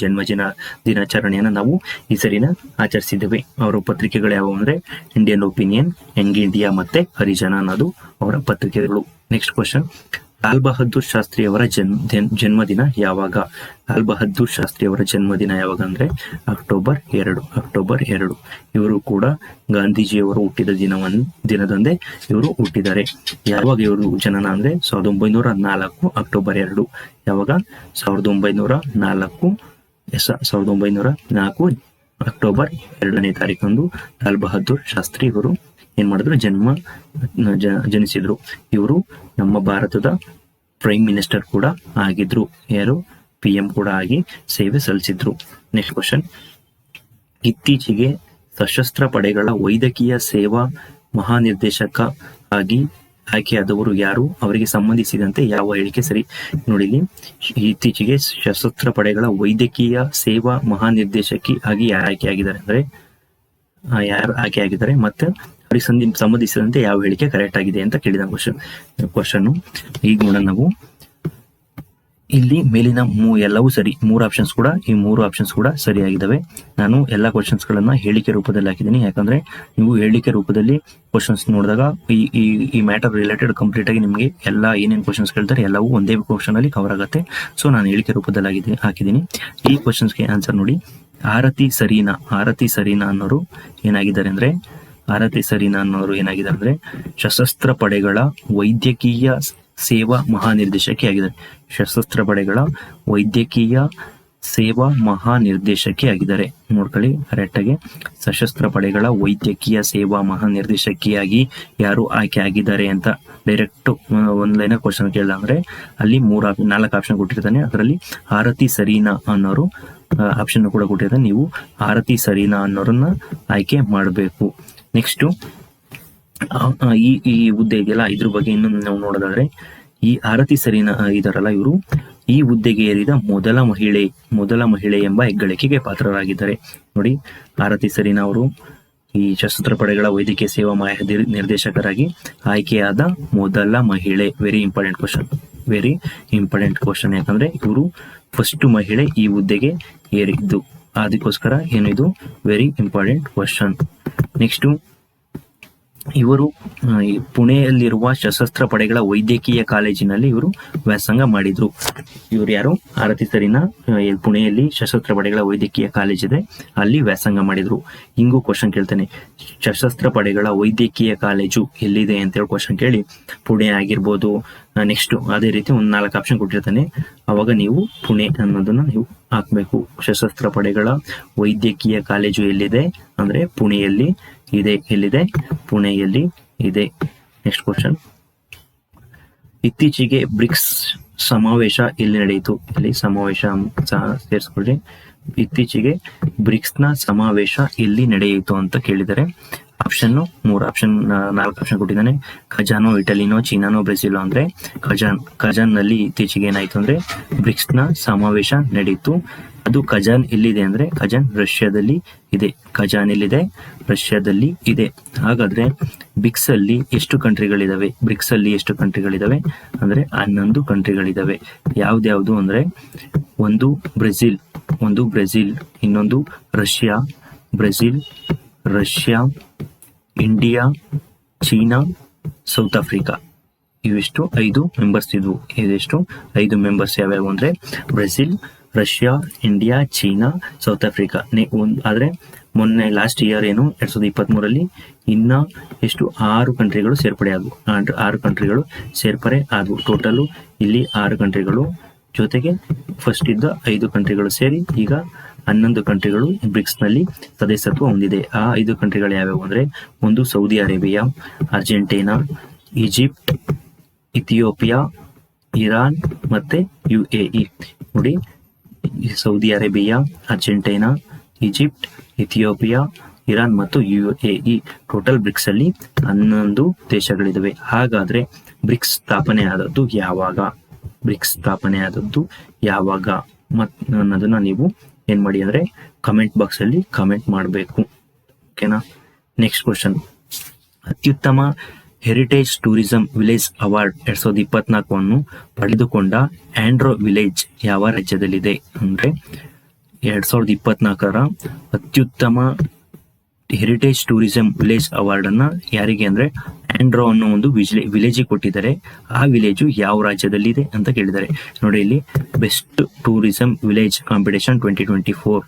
ದಿನಾಚರಣೆಯನ್ನು ನಾವು ಈ ಸರಿನ ಆಚರಿಸಿದ್ದೇವೆ. ಅವರ ಪತ್ರಿಕೆಗಳು ಯಾವುವು ಅಂದ್ರೆ ಇಂಡಿಯನ್ ಒಪಿನಿಯನ್, ಯಂಗ್ ಇಂಡಿಯಾ ಮತ್ತೆ ಹರಿಜನ ಅನ್ನೋದು ಅವರ ಪತ್ರಿಕೆಗಳು. ನೆಕ್ಸ್ಟ್ ಕ್ವಶನ್, ಲಾಲ್ ಬಹದ್ದೂರ್ ಶಾಸ್ತ್ರಿಯವರ ಜನ್ಮದಿನ ಯಾವಾಗ? ಲಾಲ್ ಬಹದ್ದೂರ್ ಶಾಸ್ತ್ರಿಯವರ ಜನ್ಮದಿನ ಯಾವಾಗ ಅಂದ್ರೆ ಅಕ್ಟೋಬರ್ 2. ಇವರು ಕೂಡ ಗಾಂಧೀಜಿಯವರು ಹುಟ್ಟಿದ ದಿನದಂದೇ ಇವರು ಹುಟ್ಟಿದ್ದಾರೆ. ಯಾವಾಗ ಇವರು ಜನನ ಅಂದ್ರೆ 1904 ಅಕ್ಟೋಬರ್ 2. ಯಾವಾಗ? 1904 ಅಕ್ಟೋಬರ್ 2ನೇ ತಾರೀಕಂದು ಲಾಲ್ ಬಹದ್ದೂರ್ ಶಾಸ್ತ್ರಿ ಇವರು ಏನ್ ಮಾಡಿದ್ರು? ಜನಿಸಿದ್ರು. ಇವರು ನಮ್ಮ ಭಾರತದ ಪ್ರೈಮ್ ಮಿನಿಸ್ಟರ್ ಕೂಡ ಆಗಿದ್ರು. ಯಾರು? PM ಕೂಡ ಆಗಿ ಸೇವೆ ಸಲ್ಲಿಸಿದ್ರು. ನೆಕ್ಸ್ಟ್ ಕ್ವಶನ್, ಇತ್ತೀಚೆಗೆ ಸಶಸ್ತ್ರ ಪಡೆಗಳ ವೈದ್ಯಕೀಯ ಸೇವಾ ಮಹಾನಿರ್ದೇಶಕ ಆಗಿ ಆಯ್ಕೆಯಾದವರು ಯಾರು? ಅವರಿಗೆ ಸಂಬಂಧಿಸಿದಂತೆ ಯಾವ ಹೇಳಿಕೆ ಸರಿ? ನೋಡಿ, ಇತ್ತೀಚೆಗೆ ಸಶಸ್ತ್ರ ಪಡೆಗಳ ವೈದ್ಯಕೀಯ ಸೇವಾ ಮಹಾನಿರ್ದೇಶಕಿ ಆಗಿ ಯಾರು ಆಯ್ಕೆಯಾಗಿದ್ದಾರೆ ಅಂದ್ರೆ ಯಾರು ಆಯ್ಕೆಯಾಗಿದ್ದಾರೆ ಮತ್ತೆ ಅವರಿಗೆ ಸಂಬಂಧಿಸಿದಂತೆ ಯಾವ ಹೇಳಿಕೆ ಕರೆಕ್ಟ್ ಆಗಿದೆ ಅಂತ ಕೇಳಿದ ಕ್ವಶನ್. ಈಗ ನೋಡೋಣ ನಾವು ಇಲ್ಲಿ ಮೇಲಿನ ಎಲ್ಲವೂ ಸರಿ. ಈ ಮೂರು ಆಪ್ಷನ್ಸ್ ಕೂಡ ಸರಿಯಾಗಿದ್ದಾವೆ. ನಾನು ಎಲ್ಲಾ ಕ್ವಶನ್ಸ್ ಗಳನ್ನ ಹೇಳಿಕೆ ರೂಪದಲ್ಲಿ ಹಾಕಿದ್ದೀನಿ. ಯಾಕಂದ್ರೆ ನೀವು ಹೇಳಿಕೆ ರೂಪದಲ್ಲಿ ಕ್ವಶನ್ಸ್ ನೋಡಿದಾಗ ಈ ಮ್ಯಾಟರ್ ರಿಲೇಟೆಡ್ ಕಂಪ್ಲೀಟ್ ಆಗಿ ನಿಮಗೆ ಎಲ್ಲ ಏನೇನು ಕ್ವಶನ್ಸ್ ಕೇಳ್ತಾರೆ ಎಲ್ಲವೂ ಒಂದೇ ಕ್ವಶನ್ ಅಲ್ಲಿ ಕವರ್ ಆಗುತ್ತೆ. ಸೊ ನಾನು ಹೇಳಿಕೆ ರೂಪದಲ್ಲಿ ಹಾಕಿದ್ದೀನಿ. ಈ ಕ್ವಶನ್ಸ್ಗೆ ಆನ್ಸರ್ ನೋಡಿ. ಆರತಿ ಸರೀನಾ ಅನ್ನೋರು ಏನಾಗಿದ್ದಾರೆ ಅಂದ್ರೆ ಸಶಸ್ತ್ರ ಪಡೆಗಳ ವೈದ್ಯಕೀಯ ಸೇವಾ ಮಹಾನಿರ್ದೇಶಕಿ ಆಗಿದ್ದಾರೆ. ಸಶಸ್ತ್ರ ಪಡೆಗಳ ವೈದ್ಯಕೀಯ ಸೇವಾ ಮಹಾನಿರ್ದೇಶಕಿ ಆಗಿದ್ದಾರೆ. ನೋಡ್ಕೊಳ್ಳಿ ಕರೆಕ್ಟ್ ಆಗಿ. ಸಶಸ್ತ್ರ ಪಡೆಗಳ ವೈದ್ಯಕೀಯ ಸೇವಾ ಮಹಾನಿರ್ದೇಶಕಿಯಾಗಿ ಯಾರು ಆಯ್ಕೆ ಆಗಿದ್ದಾರೆ ಅಂತ ಡೈರೆಕ್ಟ್ ಒಂದ್ ಲೈನ್ ಕ್ವಶನ್ ಕೇಳಿದ ಅಂದ್ರೆ ಅಲ್ಲಿ 4 ಆಪ್ಷನ್ ಕೊಟ್ಟಿರ್ತಾನೆ. ಅದರಲ್ಲಿ ಆರತಿ ಸರೀನಾ ಅನ್ನೋರು ಆಪ್ಷನ್ ಕೂಡ ಕೊಟ್ಟಿರ್ತಾನೆ. ನೀವು ಆರತಿ ಸರೀನಾ ಅನ್ನೋರನ್ನ ಆಯ್ಕೆ ಮಾಡಬೇಕು. ನೆಕ್ಸ್ಟ್ ಈ ಹುದ್ದೆ ಇದೆಯಲ್ಲ, ಇದ್ರ ಬಗ್ಗೆ ಇನ್ನು ನಾವು ನೋಡೋದಾದ್ರೆ ಈ ಆರತಿ ಸರೀನಾ ಇದಾರಲ್ಲ, ಇವರು ಈ ಹುದ್ದೆಗೆ ಏರಿದ ಮೊದಲ ಮಹಿಳೆ ಎಂಬ ಹೆಗ್ಗಳಿಕೆಗೆ ಪಾತ್ರರಾಗಿದ್ದಾರೆ. ನೋಡಿ, ಆರತಿ ಸರೀನಾ ಅವರು ಈ ಸಶಸ್ತ್ರ ಪಡೆಗಳ ವೈದ್ಯಕೀಯ ಸೇವಾ ನಿರ್ದೇಶಕರಾಗಿ ಆಯ್ಕೆಯಾದ ಮೊದಲ ಮಹಿಳೆ. Very important question. ಯಾಕಂದ್ರೆ ಇವರು ಫಸ್ಟ್ ಮಹಿಳೆ ಈ ಹುದ್ದೆಗೆ ಏರಿದ್ದು. ಅದಕ್ಕೋಸ್ಕರ ಏನಿದು ವೆರಿ ಇಂಪಾರ್ಟೆಂಟ್ ಕ್ವಶನ್. ನೆಕ್ಸ್ಟ್, ಇವರು ಪುಣೆಯಲ್ಲಿರುವ ಸಶಸ್ತ್ರ ಪಡೆಗಳ ವೈದ್ಯಕೀಯ ಕಾಲೇಜಿನಲ್ಲಿ ಇವರು ವ್ಯಾಸಂಗ ಮಾಡಿದ್ರು. ಇವರು ಯಾರು? ಆರತಿ ಸರೀನಾ ಪುಣೆಯಲ್ಲಿ ಸಶಸ್ತ್ರ ಪಡೆಗಳ ವೈದ್ಯಕೀಯ ಕಾಲೇಜ್ ಇದೆ, ಅಲ್ಲಿ ವ್ಯಾಸಂಗ ಮಾಡಿದ್ರು. ಹಿಂಗೂ ಕ್ವಶನ್ ಕೇಳ್ತಾನೆ, ಸಶಸ್ತ್ರ ಪಡೆಗಳ ವೈದ್ಯಕೀಯ ಕಾಲೇಜು ಎಲ್ಲಿದೆ ಅಂತ ಹೇಳಿ ಕ್ವಶನ್ ಕೇಳಿ ಪುಣೆ ಆಗಿರ್ಬೋದು. ನೆಕ್ಸ್ಟ್ ಅದೇ ರೀತಿ 4 ಆಪ್ಷನ್ ಕೊಟ್ಟಿರ್ತಾನೆ. ಅವಾಗ ನೀವು ಪುಣೆ ಅನ್ನೋದನ್ನ ನೀವು ಹಾಕ್ಬೇಕು. ಸಶಸ್ತ್ರ ಪಡೆಗಳ ವೈದ್ಯಕೀಯ ಕಾಲೇಜು ಎಲ್ಲಿದೆ ಅಂದ್ರೆ ಪುಣೆಯಲ್ಲಿ ಇದೆ. ಎಲ್ಲಿದೆ? ಪುಣೆಯಲ್ಲಿ ಇದೆ. ನೆಕ್ಸ್ಟ್ ಕ್ವಶನ್, ಇತ್ತೀಚೆಗೆ ಬ್ರಿಕ್ಸ್ ಸಮಾವೇಶ ಎಲ್ಲಿ ನಡೆಯಿತು? ಇಲ್ಲಿ ಸಮಾವೇಶ ಸೇರಿಸ್ಕೊಳ್ಳಿ. ಇತ್ತೀಚೆಗೆ ಬ್ರಿಕ್ಸ್ನ ಸಮಾವೇಶ ಎಲ್ಲಿ ನಡೆಯಿತು ಅಂತ ಕೇಳಿದರೆ ಆಪ್ಷನ್ 4 ಆಪ್ಷನ್ ಕೊಟ್ಟಿದ್ದಾನೆ. ಖಜಾನೋ, ಇಟಲಿನೋ, ಚೀನಾನೋ, ಬ್ರೆಜಿಲೋ ಅಂದ್ರೆ ಖಜಾನ್ ನಲ್ಲಿ ಇತ್ತೀಚೆಗೆ ಏನಾಯ್ತು ಅಂದ್ರೆ ಬ್ರಿಕ್ಸ್ನ ಸಮಾವೇಶ ನಡೆಯಿತು. ಅದು ಖಜಾನ್ ಎಲ್ಲಿದೆ ಅಂದ್ರೆ ಖಜಾನ್ ರಷ್ಯಾದಲ್ಲಿ ಇದೆ. ಖಜಾನ್ ಎಲ್ಲಿದೆ? ರಷ್ಯಾದಲ್ಲಿ ಇದೆ. ಹಾಗಾದ್ರೆ ಬ್ರಿಕ್ಸ್ ಅಲ್ಲಿ ಎಷ್ಟು ಕಂಟ್ರಿಗಳಿದಾವೆ ಅಂದ್ರೆ 11 ಕಂಟ್ರಿಗಳಿದಾವೆ. ಯಾವ್ದ್ಯಾವ್ದು ಅಂದ್ರೆ ಒಂದು ಬ್ರೆಜಿಲ್, ಇನ್ನೊಂದು Russia, India, China, south Africa. ಇವಿಷ್ಟು 5 ಮೆಂಬರ್ಸ್ ಇದ್ವು. ಇದೆಷ್ಟು 5 ಮೆಂಬರ್ಸ್ ಯಾವ್ಯಾವು ಅಂದ್ರೆ Brazil, Russia, India, China, south Africa. ಆದ್ರೆ ಮೊನ್ನೆ ಲಾಸ್ಟ್ ಇಯರ್ 2023 ಇನ್ನ ಎಷ್ಟು 6 ಕಂಟ್ರಿಗಳು ಸೇರ್ಪಡೆ ಆದವು. 6 ಕಂಟ್ರಿಗಳು ಸೇರ್ಪಡೆ ಆದವು. ಟೋಟಲ್ ಇಲ್ಲಿ 6 ಕಂಟ್ರಿಗಳು ಜೊತೆಗೆ ಫಸ್ಟ್ ಇದ್ದ 5 ಕಂಟ್ರಿಗಳು ಸೇರಿ ಈಗ 11 ಕಂಟ್ರಿಗಳು ಬ್ರಿಕ್ಸ್ ನಲ್ಲಿ ಸದಸ್ಯತ್ವ ಹೊಂದಿದೆ. ಆ 5 ಕಂಟ್ರಿಗಳು ಯಾವ್ಯಾವು ಅಂದ್ರೆ ಒಂದು Saudi Arabia, Argentina, Egypt, Ethiopia, Iran ಮತ್ತೆ UAE. ನೋಡಿ, Saudi Arabia, Argentina, Egypt, Ethiopia, Iran ಮತ್ತು UAE ಟೋಟಲ್ ಬ್ರಿಕ್ಸ್ ಅಲ್ಲಿ 11 ದೇಶಗಳಿದಾವೆ. ಹಾಗಾದ್ರೆ ಬ್ರಿಕ್ಸ್ ಸ್ಥಾಪನೆ ಆದದ್ದು ಯಾವಾಗ ಅನ್ನೋದನ್ನ ನೀವು ಏನ್ ಮಾಡಿ ಅಂದ್ರೆ ಕಮೆಂಟ್ ಬಾಕ್ಸ್ ಅಲ್ಲಿ ಕಮೆಂಟ್ ಮಾಡಬೇಕು. ಓಕೆನಾ. ನೆಕ್ಸ್ಟ್ ಕ್ವಶನ್, ಅತ್ಯುತ್ತಮ ಹೆರಿಟೇಜ್ ಟೂರಿಸಂ ವಿಲೇಜ್ ಅವಾರ್ಡ್ 2024 ಪಡೆದುಕೊಂಡ ಆಂಡ್ರೋ ವಿಲೇಜ್ ಯಾವ ರಾಜ್ಯದಲ್ಲಿದೆ? ಅಂದ್ರೆ 2024 ಅತ್ಯುತ್ತಮ ಹೆರಿಟೇಜ್ ಟೂರಿಸಂ ವಿಲೇಜ್ ಅವಾರ್ಡ್ ಅನ್ನ ಯಾರಿಗೆ ಅಂದ್ರೆ ಆಂಡ್ರೋ ಅನ್ನೋ ಒಂದು ವಿಲೇಜಿಗೆ ಕೊಟ್ಟಿದ್ದಾರೆ. ಆ ವಿಲೇಜು ಯಾವ ರಾಜ್ಯದಲ್ಲಿದೆ ಅಂತ ಕೇಳಿದ್ದಾರೆ. ನೋಡಿ ಇಲ್ಲಿ, best tourism village competition 2024,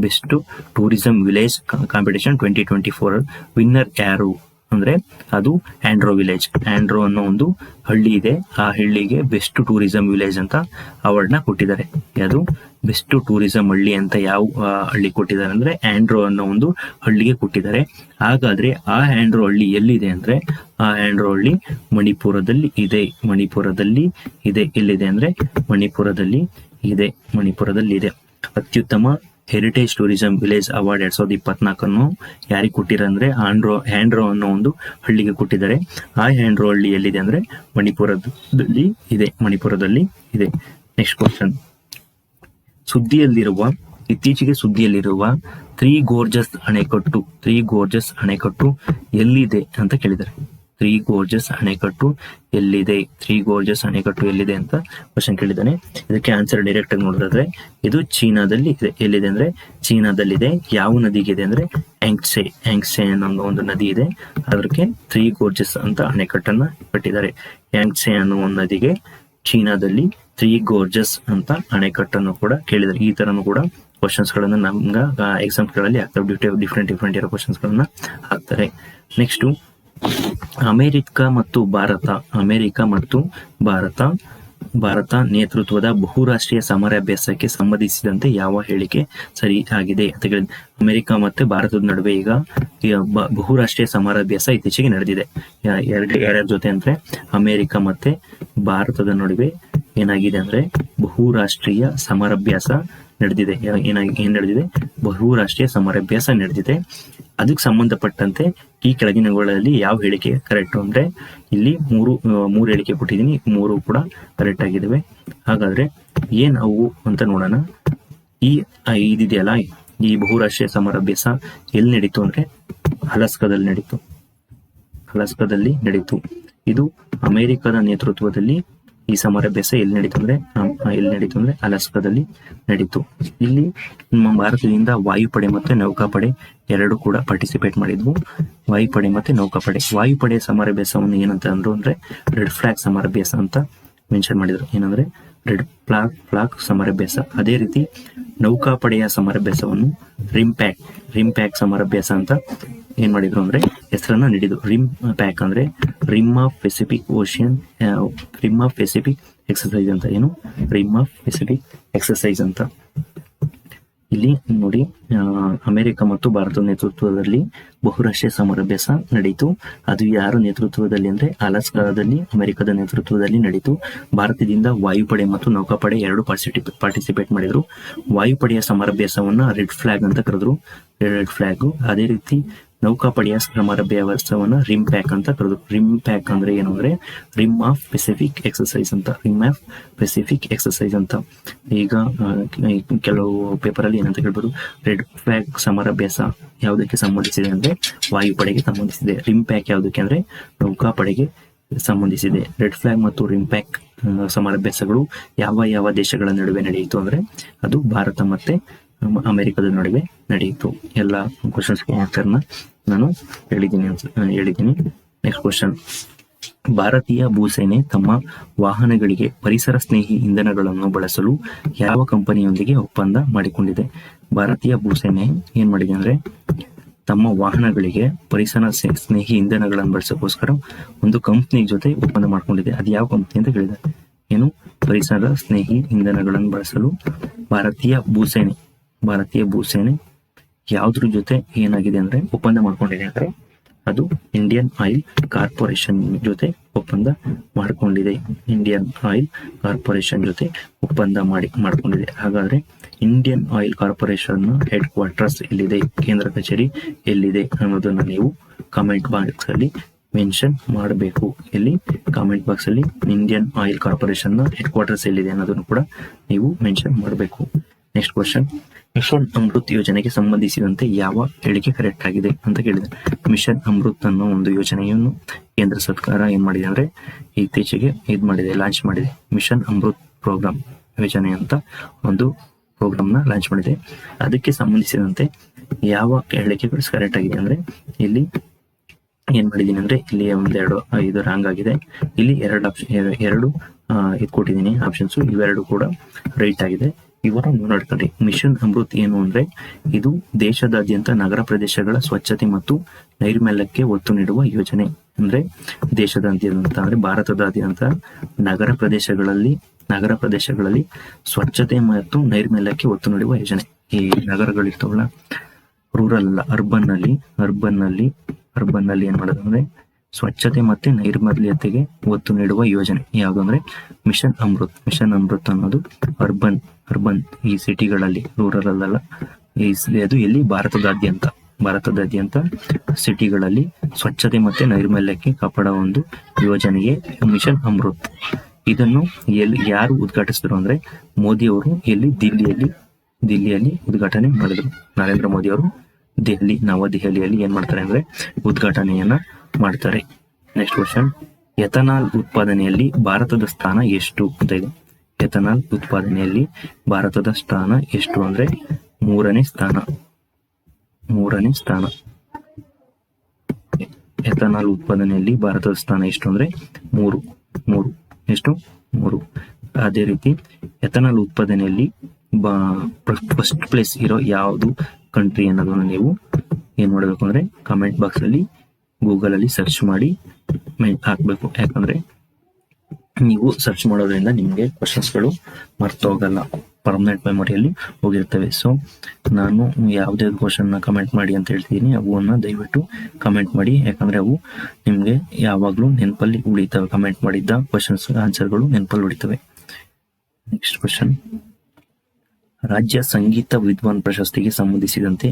best tourism village competition 2024 winner ಯಾರು ಅಂದ್ರೆ ಅದು ಆಂಡ್ರೋ ವಿಲೇಜ್. ಆಂಡ್ರೋ ಅನ್ನೋ ಒಂದು ಹಳ್ಳಿ ಇದೆ, ಆ ಹಳ್ಳಿಗೆ ಬೆಸ್ಟ್ ಟೂರಿಸಂ ವಿಲೇಜ್ ಅಂತ ಅವಾರ್ಡ್ನ ಕೊಟ್ಟಿದ್ದಾರೆ. ಅದು ಬೆಸ್ಟ್ ಟೂರಿಸಂ ಹಳ್ಳಿ ಅಂತ ಯಾವ ಹಳ್ಳಿ ಕೊಟ್ಟಿದ್ದಾರೆ ಅಂದ್ರೆ ಆಂಡ್ರೋ ಅನ್ನೋ ಒಂದು ಹಳ್ಳಿಗೆ ಕೊಟ್ಟಿದ್ದಾರೆ. ಹಾಗಾದ್ರೆ ಆ ಆಂಡ್ರೋ ಹಳ್ಳಿ ಎಲ್ಲಿದೆ ಅಂದ್ರೆ ಆ ಆಂಡ್ರೋ ಹಳ್ಳಿ ಮಣಿಪುರದಲ್ಲಿ ಇದೆ. ಎಲ್ಲಿದೆ ಅಂದ್ರೆ ಮಣಿಪುರದಲ್ಲಿ ಇದೆ. ಅತ್ಯುತ್ತಮ ಹೆರಿಟೇಜ್ ಟೂರಿಸಂ ವಿಲೇಜ್ ಅವಾರ್ಡ್ 2024 ಯಾರಿಗೆ ಕೊಟ್ಟಿದ್ದಾರೆ ಅಂದ್ರೆ ಆಂಡ್ರೋ ಅನ್ನೋ ಒಂದು ಹಳ್ಳಿಗೆ ಕೊಟ್ಟಿದ್ದಾರೆ. ಆ ಆಂಡ್ರೋ ಹಳ್ಳಿ ಎಲ್ಲಿದೆ ಅಂದ್ರೆ ಮಣಿಪುರದಲ್ಲಿ ಇದೆ. ನೆಕ್ಸ್ಟ್ ಕ್ವಶನ್, ಇತ್ತೀಚೆಗೆ ಸುದ್ದಿಯಲ್ಲಿರುವ ತ್ರೀ ಗೋರ್ಜಸ್ ಅಣೆಕಟ್ಟು ಎಲ್ಲಿದೆ ಅಂತ ಕೇಳಿದ್ದಾರೆ. ತ್ರೀ ಗೋರ್ಜಸ್ ಅಣೆಕಟ್ಟು ಎಲ್ಲಿದೆ ಅಂತ ಕ್ವಶನ್ ಕೇಳಿದ್ದಾನೆ. ಇದಕ್ಕೆ ಆನ್ಸರ್ ಡೈರೆಕ್ಟ್ ಆಗಿ ನೋಡಿದ್ರೆ ಇದು ಚೀನಾದಲ್ಲಿ ಇದೆ. ಎಲ್ಲಿದೆ ಅಂದ್ರೆ ಚೀನಾದಲ್ಲಿದೆ. ಯಾವ ನದಿಗೆ ಇದೆ ಅಂದ್ರೆ ಯಾಂಗ್ಸೆ ಅನ್ನೋ ಒಂದು ನದಿ ಇದೆ, ಅದಕ್ಕೆ ತ್ರೀ ಗೋರ್ಜಸ್ ಅಂತ ಅಣೆಕಟ್ಟನ್ನ ಕಟ್ಟಿದ್ದಾರೆ. ಯಾಂಗ್ಸೆ ಅನ್ನೋ ಒಂದು ನದಿಗೆ ಚೀನಾದಲ್ಲಿ ತ್ರೀ ಗೋರ್ಜಸ್ ಅಂತ ಅಣೆಕಟ್ಟನ್ನು ಕೂಡ ಕೇಳಿದ್ದಾರೆ. ಈ ತರನು ಕೂಡ ಕ್ವಶನ್ಸ್ ಗಳನ್ನ ನಮ್ಗೆ ಎಕ್ಸಾಮ್ಸ್ ಗಳಲ್ಲಿ ಆಗ್ತವೆ. ಡಿಫ್ರೆಂಟ್ ಇರೋ ಕ್ವಶನ್ಸ್ ಗಳನ್ನ ಹಾಕ್ತಾರೆ. ನೆಕ್ಸ್ಟ್, ಅಮೆರಿಕ ಮತ್ತು ಭಾರತ ನೇತೃತ್ವದ ಬಹುರಾಷ್ಟ್ರೀಯ ಸಮರಾಭ್ಯಾಸಕ್ಕೆ ಸಂಬಂಧಿಸಿದಂತೆ ಯಾವ ಹೇಳಿಕೆ ಸರಿ ಆಗಿದೆ ಅಂತ ಹೇಳಿದ್ರೆ, ಅಮೆರಿಕ ಮತ್ತೆ ಭಾರತದ ನಡುವೆ ಈಗ ಬಹುರಾಷ್ಟ್ರೀಯ ಸಮರಾಭ್ಯಾಸ ಇತ್ತೀಚೆಗೆ ನಡೆದಿದೆ. ಯಾರ್ಯಾರ ಜೊತೆ ಅಂದ್ರೆ ಅಮೆರಿಕ ಮತ್ತೆ ಭಾರತದ ನಡುವೆ ಏನಾಗಿದೆ ಅಂದ್ರೆ ಬಹುರಾಷ್ಟ್ರೀಯ ಸಮರಾಭ್ಯಾಸ ನಡೆದಿದೆ. ಬಹುರಾಷ್ಟ್ರೀಯ ಸಮರಾಭ್ಯಾಸ ನಡೆದಿದೆ. ಅದಕ್ಕೆ ಸಂಬಂಧಪಟ್ಟಂತೆ ಈ ಕೆಳಗಿನಗಳಲ್ಲಿ ಯಾವ ಹೇಳಿಕೆ ಕರೆಕ್ಟ್ ಅಂದ್ರೆ ಇಲ್ಲಿ ಮೂರು ಹೇಳಿಕೆ ಕೊಟ್ಟಿದ್ದೀನಿ, ಮೂರು ಕೂಡ ಕರೆಕ್ಟ್ ಆಗಿದ್ದಾವೆ. ಹಾಗಾದ್ರೆ ಏನ್ ಅವು ಅಂತ ನೋಡೋಣ. ಇದಿದೆಯಲ್ಲ, ಈ ಬಹುರಾಷ್ಟ್ರೀಯ ಸಮರಾಭ್ಯಾಸ ಎಲ್ಲಿ ನಡೀತು ಅಂದ್ರೆ ಅಲಾಸ್ಕಾದಲ್ಲಿ ನಡೀತು. ಇದು ಅಮೆರಿಕದ ನೇತೃತ್ವದಲ್ಲಿ ಈ ಸಮರಾಭ್ಯಾಸ ಎಲ್ಲಿ ನಡೀತು ಅಂದ್ರೆ ಅಲಾಸ್ಕಾದಲ್ಲಿ ನಡೀತು. ಇಲ್ಲಿ ನಮ್ಮ ಭಾರತದಿಂದ ವಾಯುಪಡೆ ಮತ್ತೆ ನೌಕಾಪಡೆ ಎರಡು ಕೂಡ ಪಾರ್ಟಿಸಿಪೇಟ್ ಮಾಡಿದ್ವು. ವಾಯುಪಡೆ ಮತ್ತೆ ನೌಕಾಪಡೆ. ವಾಯುಪಡೆ ಸಮರಾಭ್ಯಾಸವನ್ನು ಏನಂತ ಅಂದ್ರು ಅಂದ್ರೆ ರೆಡ್ ಫ್ಲಾಗ್ ಸಮರಾಭ್ಯಾಸ ಅಂತ ಮೆನ್ಷನ್ ಮಾಡಿದ್ರು. ಏನಂದ್ರೆ ರೆಡ್ ಫ್ಲಾಗ್ ಸಮರಾಭ್ಯಾಸ. ಅದೇ ರೀತಿ ನೌಕಾಪಡೆಯ ಸಮರಾಭ್ಯಾಸವನ್ನು ರಿಮ್ ಪ್ಯಾಕ್ ಸಮರಾಭ್ಯಾಸ ಅಂತ ಏನ್ ಮಾಡಿದ್ರು ಅಂದ್ರೆ ಹೆಸರನ್ನ ನೀಡಿದ್ರು. ರಿಮ್ ಪ್ಯಾಕ್ ಅಂದ್ರೆ ರಿಮ್ ಆಫ್ ಪೆಸಿಫಿಕ್ ಎಕ್ಸರ್ಸೈಸ್ ಅಂತ. ರಿಮ್ ಆಫ್ ಪೆಸಿಫಿಕ್ ಎಕ್ಸರ್ಸೈಸ್ ಅಂತ. ಇಲ್ಲಿ ನೋಡಿ, ಅಮೆರಿಕ ಮತ್ತು ಭಾರತದ ನೇತೃತ್ವದಲ್ಲಿ ಬಹುರಾಷ್ಟ್ರೀಯ ಸಮರಾಭ್ಯಾಸ ನಡೀತು. ಅದು ಯಾರ ನೇತೃತ್ವದಲ್ಲಿ ಅಂದ್ರೆ ಅಲಾಸ್ಕಾದಲ್ಲಿ ಅಮೆರಿಕದ ನೇತೃತ್ವದಲ್ಲಿ ನಡೀತು. ಭಾರತದಿಂದ ವಾಯುಪಡೆ ಮತ್ತು ನೌಕಾಪಡೆ ಎರಡು ಪಾರ್ಟಿಸಿಪೇಟ್ ಮಾಡಿದ್ರು. ವಾಯುಪಡೆಯ ಸಮರಾಭ್ಯಾಸವನ್ನ ರೆಡ್ ಫ್ಲಾಗ್ ಅಂತ ಕರೆದ್ರು. ಅದೇ ರೀತಿ ನೌಕಾಪಡೆಯ ಸಮರಾಭ್ಯಾಸವನ್ನ ರಿಮ್ ಪ್ಯಾಕ್ ಅಂತ ಕರೆದ್ರು. ರಿಮ್ ಪ್ಯಾಕ್ ಅಂದ್ರೆ ಏನು ಅಂದ್ರೆ ರಿಮ್ ಆಫ್ ಪೆಸಿಫಿಕ್ ಎಕ್ಸರ್ಸೈಸ್ ಅಂತ. ಈಗ ಕೆಲವು ಪೇಪರ್ ಅಲ್ಲಿ ಏನಂತ ಹೇಳ್ಬೋದು, ರೆಡ್ ಫ್ಲಾಗ್ ಸಮರಾಭ್ಯಾಸ ಯಾವುದಕ್ಕೆ ಸಂಬಂಧಿಸಿದೆ ಅಂದ್ರೆ ವಾಯುಪಡೆಗೆ ಸಂಬಂಧಿಸಿದೆ. ರಿಮ್ ಪ್ಯಾಕ್ ಯಾವುದಕ್ಕೆ ಅಂದ್ರೆ ನೌಕಾಪಡೆಗೆ ಸಂಬಂಧಿಸಿದೆ. ರೆಡ್ ಫ್ಲಾಗ್ ಮತ್ತು ರಿಮ್ ಪ್ಯಾಕ್ ಸಮರಾಭ್ಯಾಸಗಳು ಯಾವ ದೇಶಗಳ ನಡುವೆ ನಡೆಯಿತು ಅಂದ್ರೆ ಅದು ಭಾರತ ಮತ್ತೆ ಅಮೆರಿಕದ ನಡುವೆ ನಡೆಯಿತು. ಎಲ್ಲ ಕ್ವಶನ್ಸ್ಗೆ ಆನ್ಸರ್ನ ನಾನು ಹೇಳಿದ್ದೀನಿ. ನೆಕ್ಸ್ಟ್ ಕ್ವಶನ್, ಭಾರತೀಯ ಭೂಸೇನೆ ತಮ್ಮ ವಾಹನಗಳಿಗೆ ಪರಿಸರ ಸ್ನೇಹಿ ಇಂಧನಗಳನ್ನು ಬಳಸಲು ಯಾವ ಕಂಪನಿಯೊಂದಿಗೆ ಒಪ್ಪಂದ ಮಾಡಿಕೊಂಡಿದೆ? ಭಾರತೀಯ ಭೂಸೇನೆ ಏನ್ ಮಾಡಿದೆ ಅಂದ್ರೆ ತಮ್ಮ ವಾಹನಗಳಿಗೆ ಪರಿಸರ ಸ್ನೇಹಿ ಇಂಧನಗಳನ್ನು ಬಳಸೋಕ್ಕೋಸ್ಕರ ಒಂದು ಕಂಪ್ನಿ ಜೊತೆ ಒಪ್ಪಂದ ಮಾಡ್ಕೊಂಡಿದೆ. ಅದು ಯಾವ ಕಂಪ್ನಿ ಅಂತ ಹೇಳಿದ್ದಾರೆ. ಪರಿಸರ ಸ್ನೇಹಿ ಇಂಧನಗಳನ್ನು ಬಳಸಲು ಭಾರತೀಯ ಭೂಸೇನೆ ಯಾವ್ದ್ರ ಜೊತೆ ಏನಾಗಿದೆ ಅಂದ್ರೆ ಒಪ್ಪಂದ ಮಾಡ್ಕೊಂಡಿದೆ ಅಂದ್ರೆ ಅದು ಇಂಡಿಯನ್ ಆಯಿಲ್ ಕಾರ್ಪೊರೇಷನ್ ಜೊತೆ ಒಪ್ಪಂದ ಮಾಡ್ಕೊಂಡಿದೆ. ಹಾಗಾದ್ರೆ Indian oil corporation head quarters ಎಲ್ಲಿದೆ, ಕೇಂದ್ರ ಕಚೇರಿ ಎಲ್ಲಿದೆ ಅನ್ನೋದನ್ನ ನೀವು ಕಾಮೆಂಟ್ ಬಾಕ್ಸ್ ಅಲ್ಲಿ ಮೆನ್ಷನ್ ಮಾಡಬೇಕು. ಕಾಮೆಂಟ್ ಬಾಕ್ಸ್ ಅಲ್ಲಿ Indian oil corporation head quarters ಎಲ್ಲಿದೆ ಅನ್ನೋದನ್ನು ಕೂಡ ನೀವು ಮೆನ್ಷನ್ ಮಾಡಬೇಕು. ನೆಕ್ಸ್ಟ್ ಕ್ವಶನ್, ಮಿಷನ್ ಅಮೃತ್ ಯೋಜನೆಗೆ ಸಂಬಂಧಿಸಿದಂತೆ ಯಾವ ಹೇಳಿಕೆ ಕರೆಕ್ಟ್ ಆಗಿದೆ ಅಂತ ಕೇಳಿದೆ. ಮಿಷನ್ ಅಮೃತ್ ಅನ್ನೋ ಒಂದು ಯೋಜನೆಯನ್ನು ಕೇಂದ್ರ ಸರ್ಕಾರ ಏನ್ ಮಾಡಿದೆ ಅಂದ್ರೆ ಇತ್ತೀಚೆಗೆ ಲಾಂಚ್ ಮಾಡಿದೆ. ಮಿಷನ್ ಅಮೃತ್ ಪ್ರೋಗ್ರಾಮ್ ಯೋಜನೆ ಅಂತ ಒಂದು ಪ್ರೋಗ್ರಾಮ್ನ ಲಾಂಚ್ ಮಾಡಿದೆ. ಅದಕ್ಕೆ ಸಂಬಂಧಿಸಿದಂತೆ ಯಾವ ಹೇಳಿಕೆಗಳು ಕರೆಕ್ಟ್ ಆಗಿದೆ ಅಂದ್ರೆ ಇಲ್ಲಿ ಏನ್ ಮಾಡಿದೀನಿ ಅಂದ್ರೆ ಇಲ್ಲಿ ಇದು ರಾಂಗ್ ಆಗಿದೆ. ಇಲ್ಲಿ ಎರಡು ಇದು ಕೊಟ್ಟಿದ್ದೀನಿ ಆಪ್ಷನ್ಸ್, ಇವೆರಡು ಕೂಡ ರೈಟ್ ಆಗಿದೆ. ಇವರು ನೋಡ್ಕೊಳ್ಳಿ, ಮಿಷನ್ ಅಮೃತ್ ಏನು ಅಂದ್ರೆ ಇದು ದೇಶದಾದ್ಯಂತ ನಗರ ಪ್ರದೇಶಗಳ ಸ್ವಚ್ಛತೆ ಮತ್ತು ನೈರ್ಮಲ್ಯಕ್ಕೆ ಒತ್ತು ನೀಡುವ ಯೋಜನೆ. ಅಂದ್ರೆ ದೇಶದಾದ್ಯಂತ ಅಂದ್ರೆ ಭಾರತದಾದ್ಯಂತ ನಗರ ಪ್ರದೇಶಗಳಲ್ಲಿ ಸ್ವಚ್ಛತೆ ಮತ್ತು ನೈರ್ಮಲ್ಯಕ್ಕೆ ಒತ್ತು ನೀಡುವ ಯೋಜನೆ. ಈ ನಗರಗಳಿರ್ತಾವಲ್ಲ, ರೂರಲ್ ಅಲ್ಲ, ಅರ್ಬನ್ ನಲ್ಲಿ ಏನ್ ಮಾಡೋದು ಅಂದ್ರೆ ಸ್ವಚ್ಛತೆ ಮತ್ತೆ ನೈರ್ಮಲ್ಯತೆಗೆ ಒತ್ತು ನೀಡುವ ಯೋಜನೆ ಯಾವುದು ಅಂದ್ರೆ ಮಿಷನ್ ಅಮೃತ್ ಅನ್ನೋದು ಅರ್ಬನ್ ಈ ಸಿಟಿಗಳಲ್ಲಿ, ರೂರಲ್ ಅಲ್ಲ, ಅದು ಎಲ್ಲಿ ಭಾರತದಾದ್ಯಂತ ಸಿಟಿಗಳಲ್ಲಿ ಸ್ವಚ್ಛತೆ ಮತ್ತೆ ನೈರ್ಮಲ್ಯಕ್ಕೆ ಕಾಪಾಡುವ ಒಂದು ಯೋಜನೆಗೆ ಮಿಷನ್ ಅಮೃತ್. ಇದನ್ನು ಯಾರು ಉದ್ಘಾಟಿಸಿದ್ರು ಅಂದ್ರೆ ಮೋದಿ ಅವರು ದಿಲ್ಲಿಯಲ್ಲಿ ಉದ್ಘಾಟನೆ ಮಾಡಿದ್ರು. ನರೇಂದ್ರ ಮೋದಿ ಅವರು ನವದೆಹಲಿಯಲ್ಲಿ ಏನ್ ಮಾಡ್ತಾರೆ ಅಂದ್ರೆ ಉದ್ಘಾಟನೆಯನ್ನ ಮಾಡ್ತಾರೆ. ನೆಕ್ಸ್ಟ್ ಕ್ವಶನ್, ಎಥನಾಲ್ ಉತ್ಪಾದನೆಯಲ್ಲಿ ಭಾರತದ ಸ್ಥಾನ ಎಷ್ಟು ಅಂತ ಇದೆ. ಎಥನಾಲ್ ಉತ್ಪಾದನೆಯಲ್ಲಿ ಭಾರತದ ಸ್ಥಾನ ಎಷ್ಟು ಅಂದ್ರೆ ಮೂರನೇ ಸ್ಥಾನ. ಎಥನಾಲ್ ಉತ್ಪಾದನೆಯಲ್ಲಿ ಭಾರತದ ಸ್ಥಾನ ಎಷ್ಟು ಅಂದ್ರೆ ಮೂರು. ಅದೇ ರೀತಿ ಎಥನಾಲ್ ಉತ್ಪಾದನೆಯಲ್ಲಿ ಫಸ್ಟ್ ಪ್ಲೇಸ್ ಇರೋ ಯಾವುದು ಕಂಟ್ರಿ ಅನ್ನೋದನ್ನ ನೀವು ಏನ್ ಮಾಡಬೇಕು ಅಂದ್ರೆ ಕಮೆಂಟ್ ಬಾಕ್ಸ್ ಅಲ್ಲಿ ಗೂಗಲ್ ಅಲ್ಲಿ ಸರ್ಚ್ ಮಾಡಿ ಹಾಕ್ಬೇಕು. ಯಾಕಂದ್ರೆ ನೀವು ಸರ್ಚ್ ಮಾಡೋದ್ರಿಂದ ನಿಮ್ಗೆ ಕ್ವಶನ್ಸ್ಗಳು ಮರ್ತೋಗಲ್ಲ, ಪರ್ಮನೆಂಟ್ ಮೆಮೊರಿಯಲ್ಲಿ ಹೋಗಿರ್ತವೆ. ಸೊ ನಾನು ಯಾವುದೇ ಕ್ವಶನ್ ನ ಕಮೆಂಟ್ ಮಾಡಿ ಅಂತ ಹೇಳ್ತಿದ್ದೀನಿ, ಅವನ್ನ ದಯವಿಟ್ಟು ಕಮೆಂಟ್ ಮಾಡಿ. ಯಾಕಂದ್ರೆ ಅವು ನಿಮ್ಗೆ ಯಾವಾಗ್ಲೂ ನೆನಪಲ್ಲಿ ಉಳಿತವೆ. ಕಮೆಂಟ್ ಮಾಡಿದ್ದ ಕ್ವಶನ್ಸ್ ಆನ್ಸರ್ಗಳು ನೆನಪಲ್ಲಿ ಉಳಿತವೆ. ನೆಕ್ಸ್ಟ್ ಕ್ವಶನ್, ರಾಜ್ಯ ಸಂಗೀತ ವಿದ್ವಾನ್ ಪ್ರಶಸ್ತಿಗೆ ಸಂಬಂಧಿಸಿದಂತೆ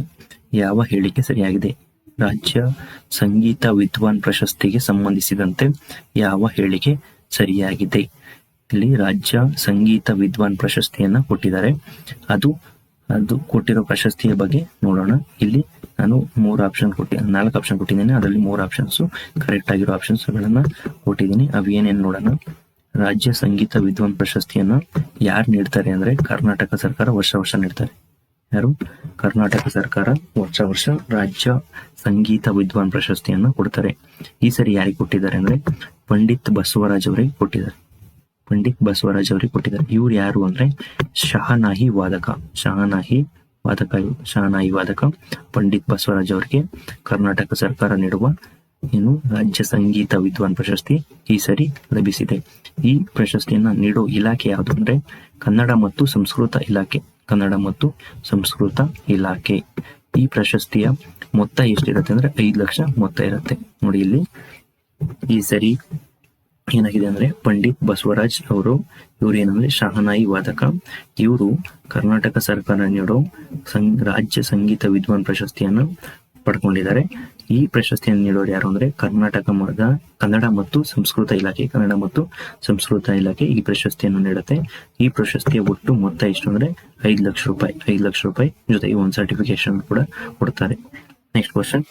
ಯಾವ ಹೇಳಿಕೆ ಸರಿಯಾಗಿದೆ. ರಾಜ್ಯ ಸಂಗೀತ ವಿದ್ವಾನ್ ಪ್ರಶಸ್ತಿಗೆ ಸಂಬಂಧಿಸಿದಂತೆ ಯಾವ ಹೇಳಿಕೆ ಸರಿಯಾಗಿದೆ. ಇಲ್ಲಿ ರಾಜ್ಯ ಸಂಗೀತ ವಿದ್ವಾನ್ ಪ್ರಶಸ್ತಿಯನ್ನ ಕೊಟ್ಟಿದ್ದಾರೆ. ಅದು ಕೊಟ್ಟಿರೋ ಪ್ರಶಸ್ತಿಯ ಬಗ್ಗೆ ನೋಡೋಣ. ಇಲ್ಲಿ ನಾನು 4 ಆಪ್ಷನ್ ಕೊಟ್ಟಿದ್ದೇನೆ. ಅದರಲ್ಲಿ 3 ಆಪ್ಷನ್ಸ್ ಕರೆಕ್ಟ್ ಆಗಿರೋ ಆಪ್ಷನ್ಸ್ ಗಳನ್ನ ಕೊಟ್ಟಿದ್ದೀನಿ. ಅವು ಏನೇನು ನೋಡೋಣ. ರಾಜ್ಯ ಸಂಗೀತ ವಿದ್ವಾನ್ ಪ್ರಶಸ್ತಿಯನ್ನ ಯಾರು ನೀಡ್ತಾರೆ ಅಂದ್ರೆ ಕರ್ನಾಟಕ ಸರ್ಕಾರ ವರ್ಷ ನೀಡ್ತಾರೆ. ಯಾರು? ಕರ್ನಾಟಕ ಸರ್ಕಾರ ವರ್ಷ ರಾಜ್ಯ ಸಂಗೀತ ವಿದ್ವಾನ್ ಪ್ರಶಸ್ತಿಯನ್ನ ಕೊಡ್ತಾರೆ. ಈ ಸರಿ ಯಾರಿಗೆ ಕೊಟ್ಟಿದ್ದಾರೆ ಅಂದ್ರೆ ಪಂಡಿತ್ ಬಸವರಾಜ್ ಅವರಿಗೆ ಕೊಟ್ಟಿದ್ದಾರೆ. ಇವ್ರು ಯಾರು ಅಂದ್ರೆ ಶಹನಾಯಿ ವಾದಕ ಪಂಡಿತ್ ಬಸವರಾಜ್ ಅವರಿಗೆ ಕರ್ನಾಟಕ ಸರ್ಕಾರ ನೀಡುವ ರಾಜ್ಯ ಸಂಗೀತ ವಿದ್ವಾನ್ ಪ್ರಶಸ್ತಿ ಈ ಸರಿ ಲಭಿಸಿದೆ. ಈ ಪ್ರಶಸ್ತಿಯನ್ನ ನೀಡೋ ಇಲಾಖೆ ಯಾವುದು ಅಂದ್ರೆ ಕನ್ನಡ ಮತ್ತು ಸಂಸ್ಕೃತ ಇಲಾಖೆ. ಈ ಪ್ರಶಸ್ತಿಯ ಮೊತ್ತ ಎಷ್ಟಿರುತ್ತೆ ಅಂದ್ರೆ 5 ಲಕ್ಷ ಮೊತ್ತ ಇರುತ್ತೆ. ನೋಡಿ ಇಲ್ಲಿ ಈ ಸರಿ ಏನಾಗಿದೆ ಅಂದ್ರೆ ಪಂಡಿತ್ ಬಸವರಾಜ್ ಇವರು ಏನಂದ್ರೆ ಶಹನಾಯಿ ವಾದಕ. ಇವರು ಕರ್ನಾಟಕ ಸರ್ಕಾರ ನೀಡೋ ರಾಜ್ಯ ಸಂಗೀತ ವಿದ್ವಾನ್ ಪ್ರಶಸ್ತಿಯನ್ನು ಪಡ್ಕೊಂಡಿದ್ದಾರೆ. ಈ ಪ್ರಶಸ್ತಿಯನ್ನು ನೀಡೋರು ಯಾರು ಅಂದ್ರೆ ಕನ್ನಡ ಮತ್ತು ಸಂಸ್ಕೃತ ಇಲಾಖೆ ಈ ಪ್ರಶಸ್ತಿಯನ್ನು ನೀಡುತ್ತೆ. ಈ ಪ್ರಶಸ್ತಿಯ ಒಟ್ಟು ಮೊತ್ತ ಎಷ್ಟು ಅಂದ್ರೆ 5 ಲಕ್ಷ ರೂಪಾಯಿ ಜೊತೆಗೆ ಒಂದು ಸರ್ಟಿಫಿಕೇಶನ್ ಕೂಡ ಕೊಡ್ತಾರೆ. ನೆಕ್ಸ್ಟ್ ಕ್ವಶನ್,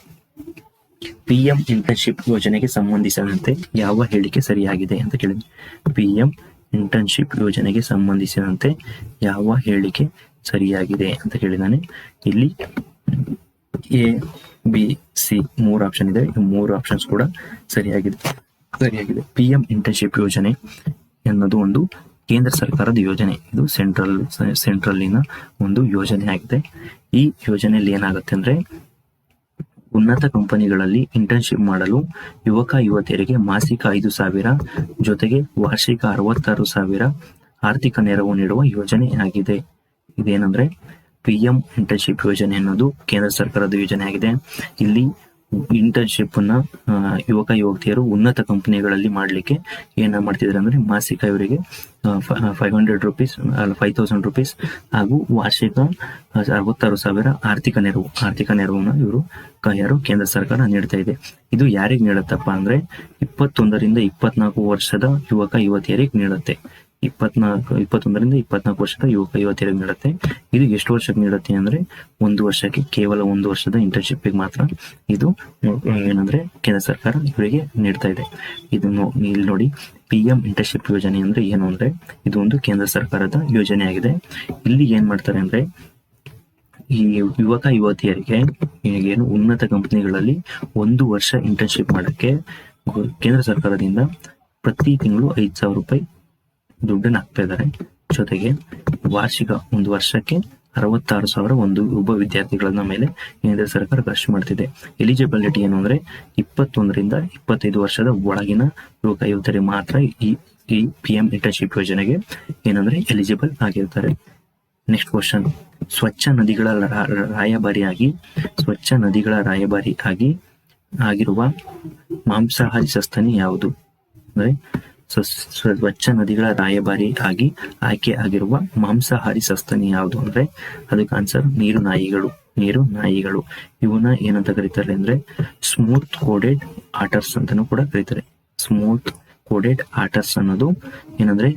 PM ಇಂಟರ್ನ್ಶಿಪ್ ಯೋಜನೆಗೆ ಸಂಬಂಧಿಸಿದಂತೆ ಯಾವ ಹೇಳಿಕೆ ಸರಿಯಾಗಿದೆ ಅಂತ ಕೇಳಿದೆ. PM ಇಂಟರ್ನ್ಶಿಪ್ ಯೋಜನೆಗೆ ಸಂಬಂಧಿಸಿದಂತೆ ಯಾವ ಹೇಳಿಕೆ ಸರಿಯಾಗಿದೆ ಅಂತ ಕೇಳಿದಾನೆ. ಇಲ್ಲಿ ABC 3 ಆಪ್ಷನ್ ಇದೆ. 3 ಆಪ್ಷನ್ಸ್ ಕೂಡ ಸರಿಯಾಗಿದೆ. PM ಇಂಟರ್ನ್ಶಿಪ್ ಯೋಜನೆ ಅನ್ನೋದು ಒಂದು ಕೇಂದ್ರ ಸರ್ಕಾರದ ಯೋಜನೆ. ಇದು ಸೆಂಟ್ರಲ್ಲಿನ ಒಂದು ಯೋಜನೆ ಆಗಿದೆ. ಈ ಯೋಜನೆಯಲ್ಲಿ ಏನಾಗುತ್ತೆ ಅಂದ್ರೆ ಉನ್ನತ ಕಂಪನಿಗಳಲ್ಲಿ ಇಂಟರ್ನ್ಶಿಪ್ ಮಾಡಲು ಯುವಕ ಯುವತಿಯರಿಗೆ ಮಾಸಿಕ 5,000 ಜೊತೆಗೆ ವಾರ್ಷಿಕ 66,000 ಆರ್ಥಿಕ ನೆರವು ನೀಡುವ ಯೋಜನೆ ಆಗಿದೆ. ಇದೇನಂದ್ರೆ PM ಇಂಟರ್ನ್ಶಿಪ್ ಯೋಜನೆ ಅನ್ನೋದು ಕೇಂದ್ರ ಸರ್ಕಾರದ ಯೋಜನೆ ಆಗಿದೆ. ಇಲ್ಲಿ ಇಂಟರ್ನ್ಶಿಪ್ ಅನ್ನ ಯುವಕ ಯುವತಿಯರು ಉನ್ನತ ಕಂಪನಿಗಳಲ್ಲಿ ಮಾಡ್ಲಿಕ್ಕೆ ಏನ ಮಾಡ್ತಿದ್ದಾರೆ ಅಂದ್ರೆ ಮಾಸಿಕ ಇವರಿಗೆ 500 ರೂಪೀಸ್ 5,000 ರೂಪೀಸ್ ಹಾಗೂ ವಾರ್ಷಿಕ 66,000 ಆರ್ಥಿಕ ನೆರವನ್ನ ಇವರು ಕೇಂದ್ರ ಸರ್ಕಾರ ನೀಡ್ತಾ ಇದೆ. ಇದು ಯಾರಿಗೆ ನೀಡುತ್ತಪ್ಪ ಅಂದ್ರೆ 21 ರಿಂದ 24 ವರ್ಷದ ಯುವಕ ಯುವತಿಯರಿಗೆ ನೀಡುತ್ತೆ. 21ರಿಂದ 24 ವರ್ಷದ ಯುವಕ ಯುವತಿಯರಿಗೆ ನೀಡುತ್ತೆ. ಇದು ಎಷ್ಟು ವರ್ಷಕ್ಕೆ ನೀಡುತ್ತೆ ಅಂದ್ರೆ 1 ವರ್ಷಕ್ಕೆ, ಕೇವಲ 1 ವರ್ಷದ ಇಂಟರ್ನ್ಶಿಪ್ಗೆ ಮಾತ್ರ ಇದು ಏನಂದ್ರೆ ಕೇಂದ್ರ ಸರ್ಕಾರ ಇವರಿಗೆ ನೀಡ್ತಾ ಇದೆ. ಇದನ್ನು ಇಲ್ಲಿ ನೋಡಿ, PM ಇಂಟರ್ನ್ಶಿಪ್ ಯೋಜನೆ ಅಂದ್ರೆ ಏನು ಅಂದ್ರೆ ಇದು ಒಂದು ಕೇಂದ್ರ ಸರ್ಕಾರದ ಯೋಜನೆ ಆಗಿದೆ. ಇಲ್ಲಿ ಏನ್ ಮಾಡ್ತಾರೆ ಅಂದ್ರೆ ಈ ಯುವಕ ಯುವತಿಯರಿಗೆ ಏನು ಉನ್ನತ ಕಂಪನಿಗಳಲ್ಲಿ 1 ವರ್ಷ ಇಂಟರ್ನ್ಶಿಪ್ ಮಾಡಕ್ಕೆ ಕೇಂದ್ರ ಸರ್ಕಾರದಿಂದ ಪ್ರತಿ ತಿಂಗಳು 5,000 ರೂಪಾಯಿ ದುಡ್ಡನ್ನು ಹಾಕ್ತಾ ಇದ್ದಾರೆ. ಜೊತೆಗೆ ವಾರ್ಷಿಕ 1 ವರ್ಷಕ್ಕೆ 66,000 ಒಬ್ಬ ವಿದ್ಯಾರ್ಥಿಗಳನ್ನ ಮೇಲೆ ಕೇಂದ್ರ ಸರ್ಕಾರ ಖರ್ಚು ಮಾಡ್ತಿದೆ. ಎಲಿಜಿಬಿಲಿಟಿ ಏನು ಅಂದ್ರೆ 21ರಿಂದ 25 ವರ್ಷದ ಒಳಗಿನ ಯುವಕ ಯುವತಿಯರಿಗೆ ಮಾತ್ರ ಈ PM ಇಂಟರ್ನ್ಶಿಪ್ ಯೋಜನೆಗೆ ಏನಂದ್ರೆ ಎಲಿಜಿಬಲ್ ಆಗಿರ್ತಾರೆ. ನೆಕ್ಸ್ಟ್ ಕ್ವಶನ್, ಸ್ವಚ್ಛ ನದಿಗಳ ರಾಯಭಾರಿ ಆಗಿರುವ ಮಾಂಸಾಹಾರಿ ಸಸ್ತನಿ ಯಾವುದು? ಅಂದ್ರೆ ಸ್ವಚ್ಛ ನದಿಗಳ ರಾಯಭಾರಿ ಆಗಿ ಆಯ್ಕೆ ಆಗಿರುವ ಮಾಂಸಾಹಾರಿ ಸಸ್ತನಿ ಯಾವುದು ಅಂದ್ರೆ ಅದಕ್ಕೆ ಆನ್ಸರ್ ನೀರು ನಾಯಿಗಳು. ಇವನ್ನ ಏನಂತ ಕರೀತಾರೆ ಅಂದ್ರೆ ಸ್ಮೂತ್ ಕೋಡೆಡ್ ಆಟರ್ಸ್ ಅಂತಾನೂ ಕೂಡ ಕರೀತಾರೆ. ಸ್ಮೂತ್ ಕೋಡೆಡ್ ಆಟರ್ಸ್ ಅನ್ನೋದು ಏನಂದ್ರೆ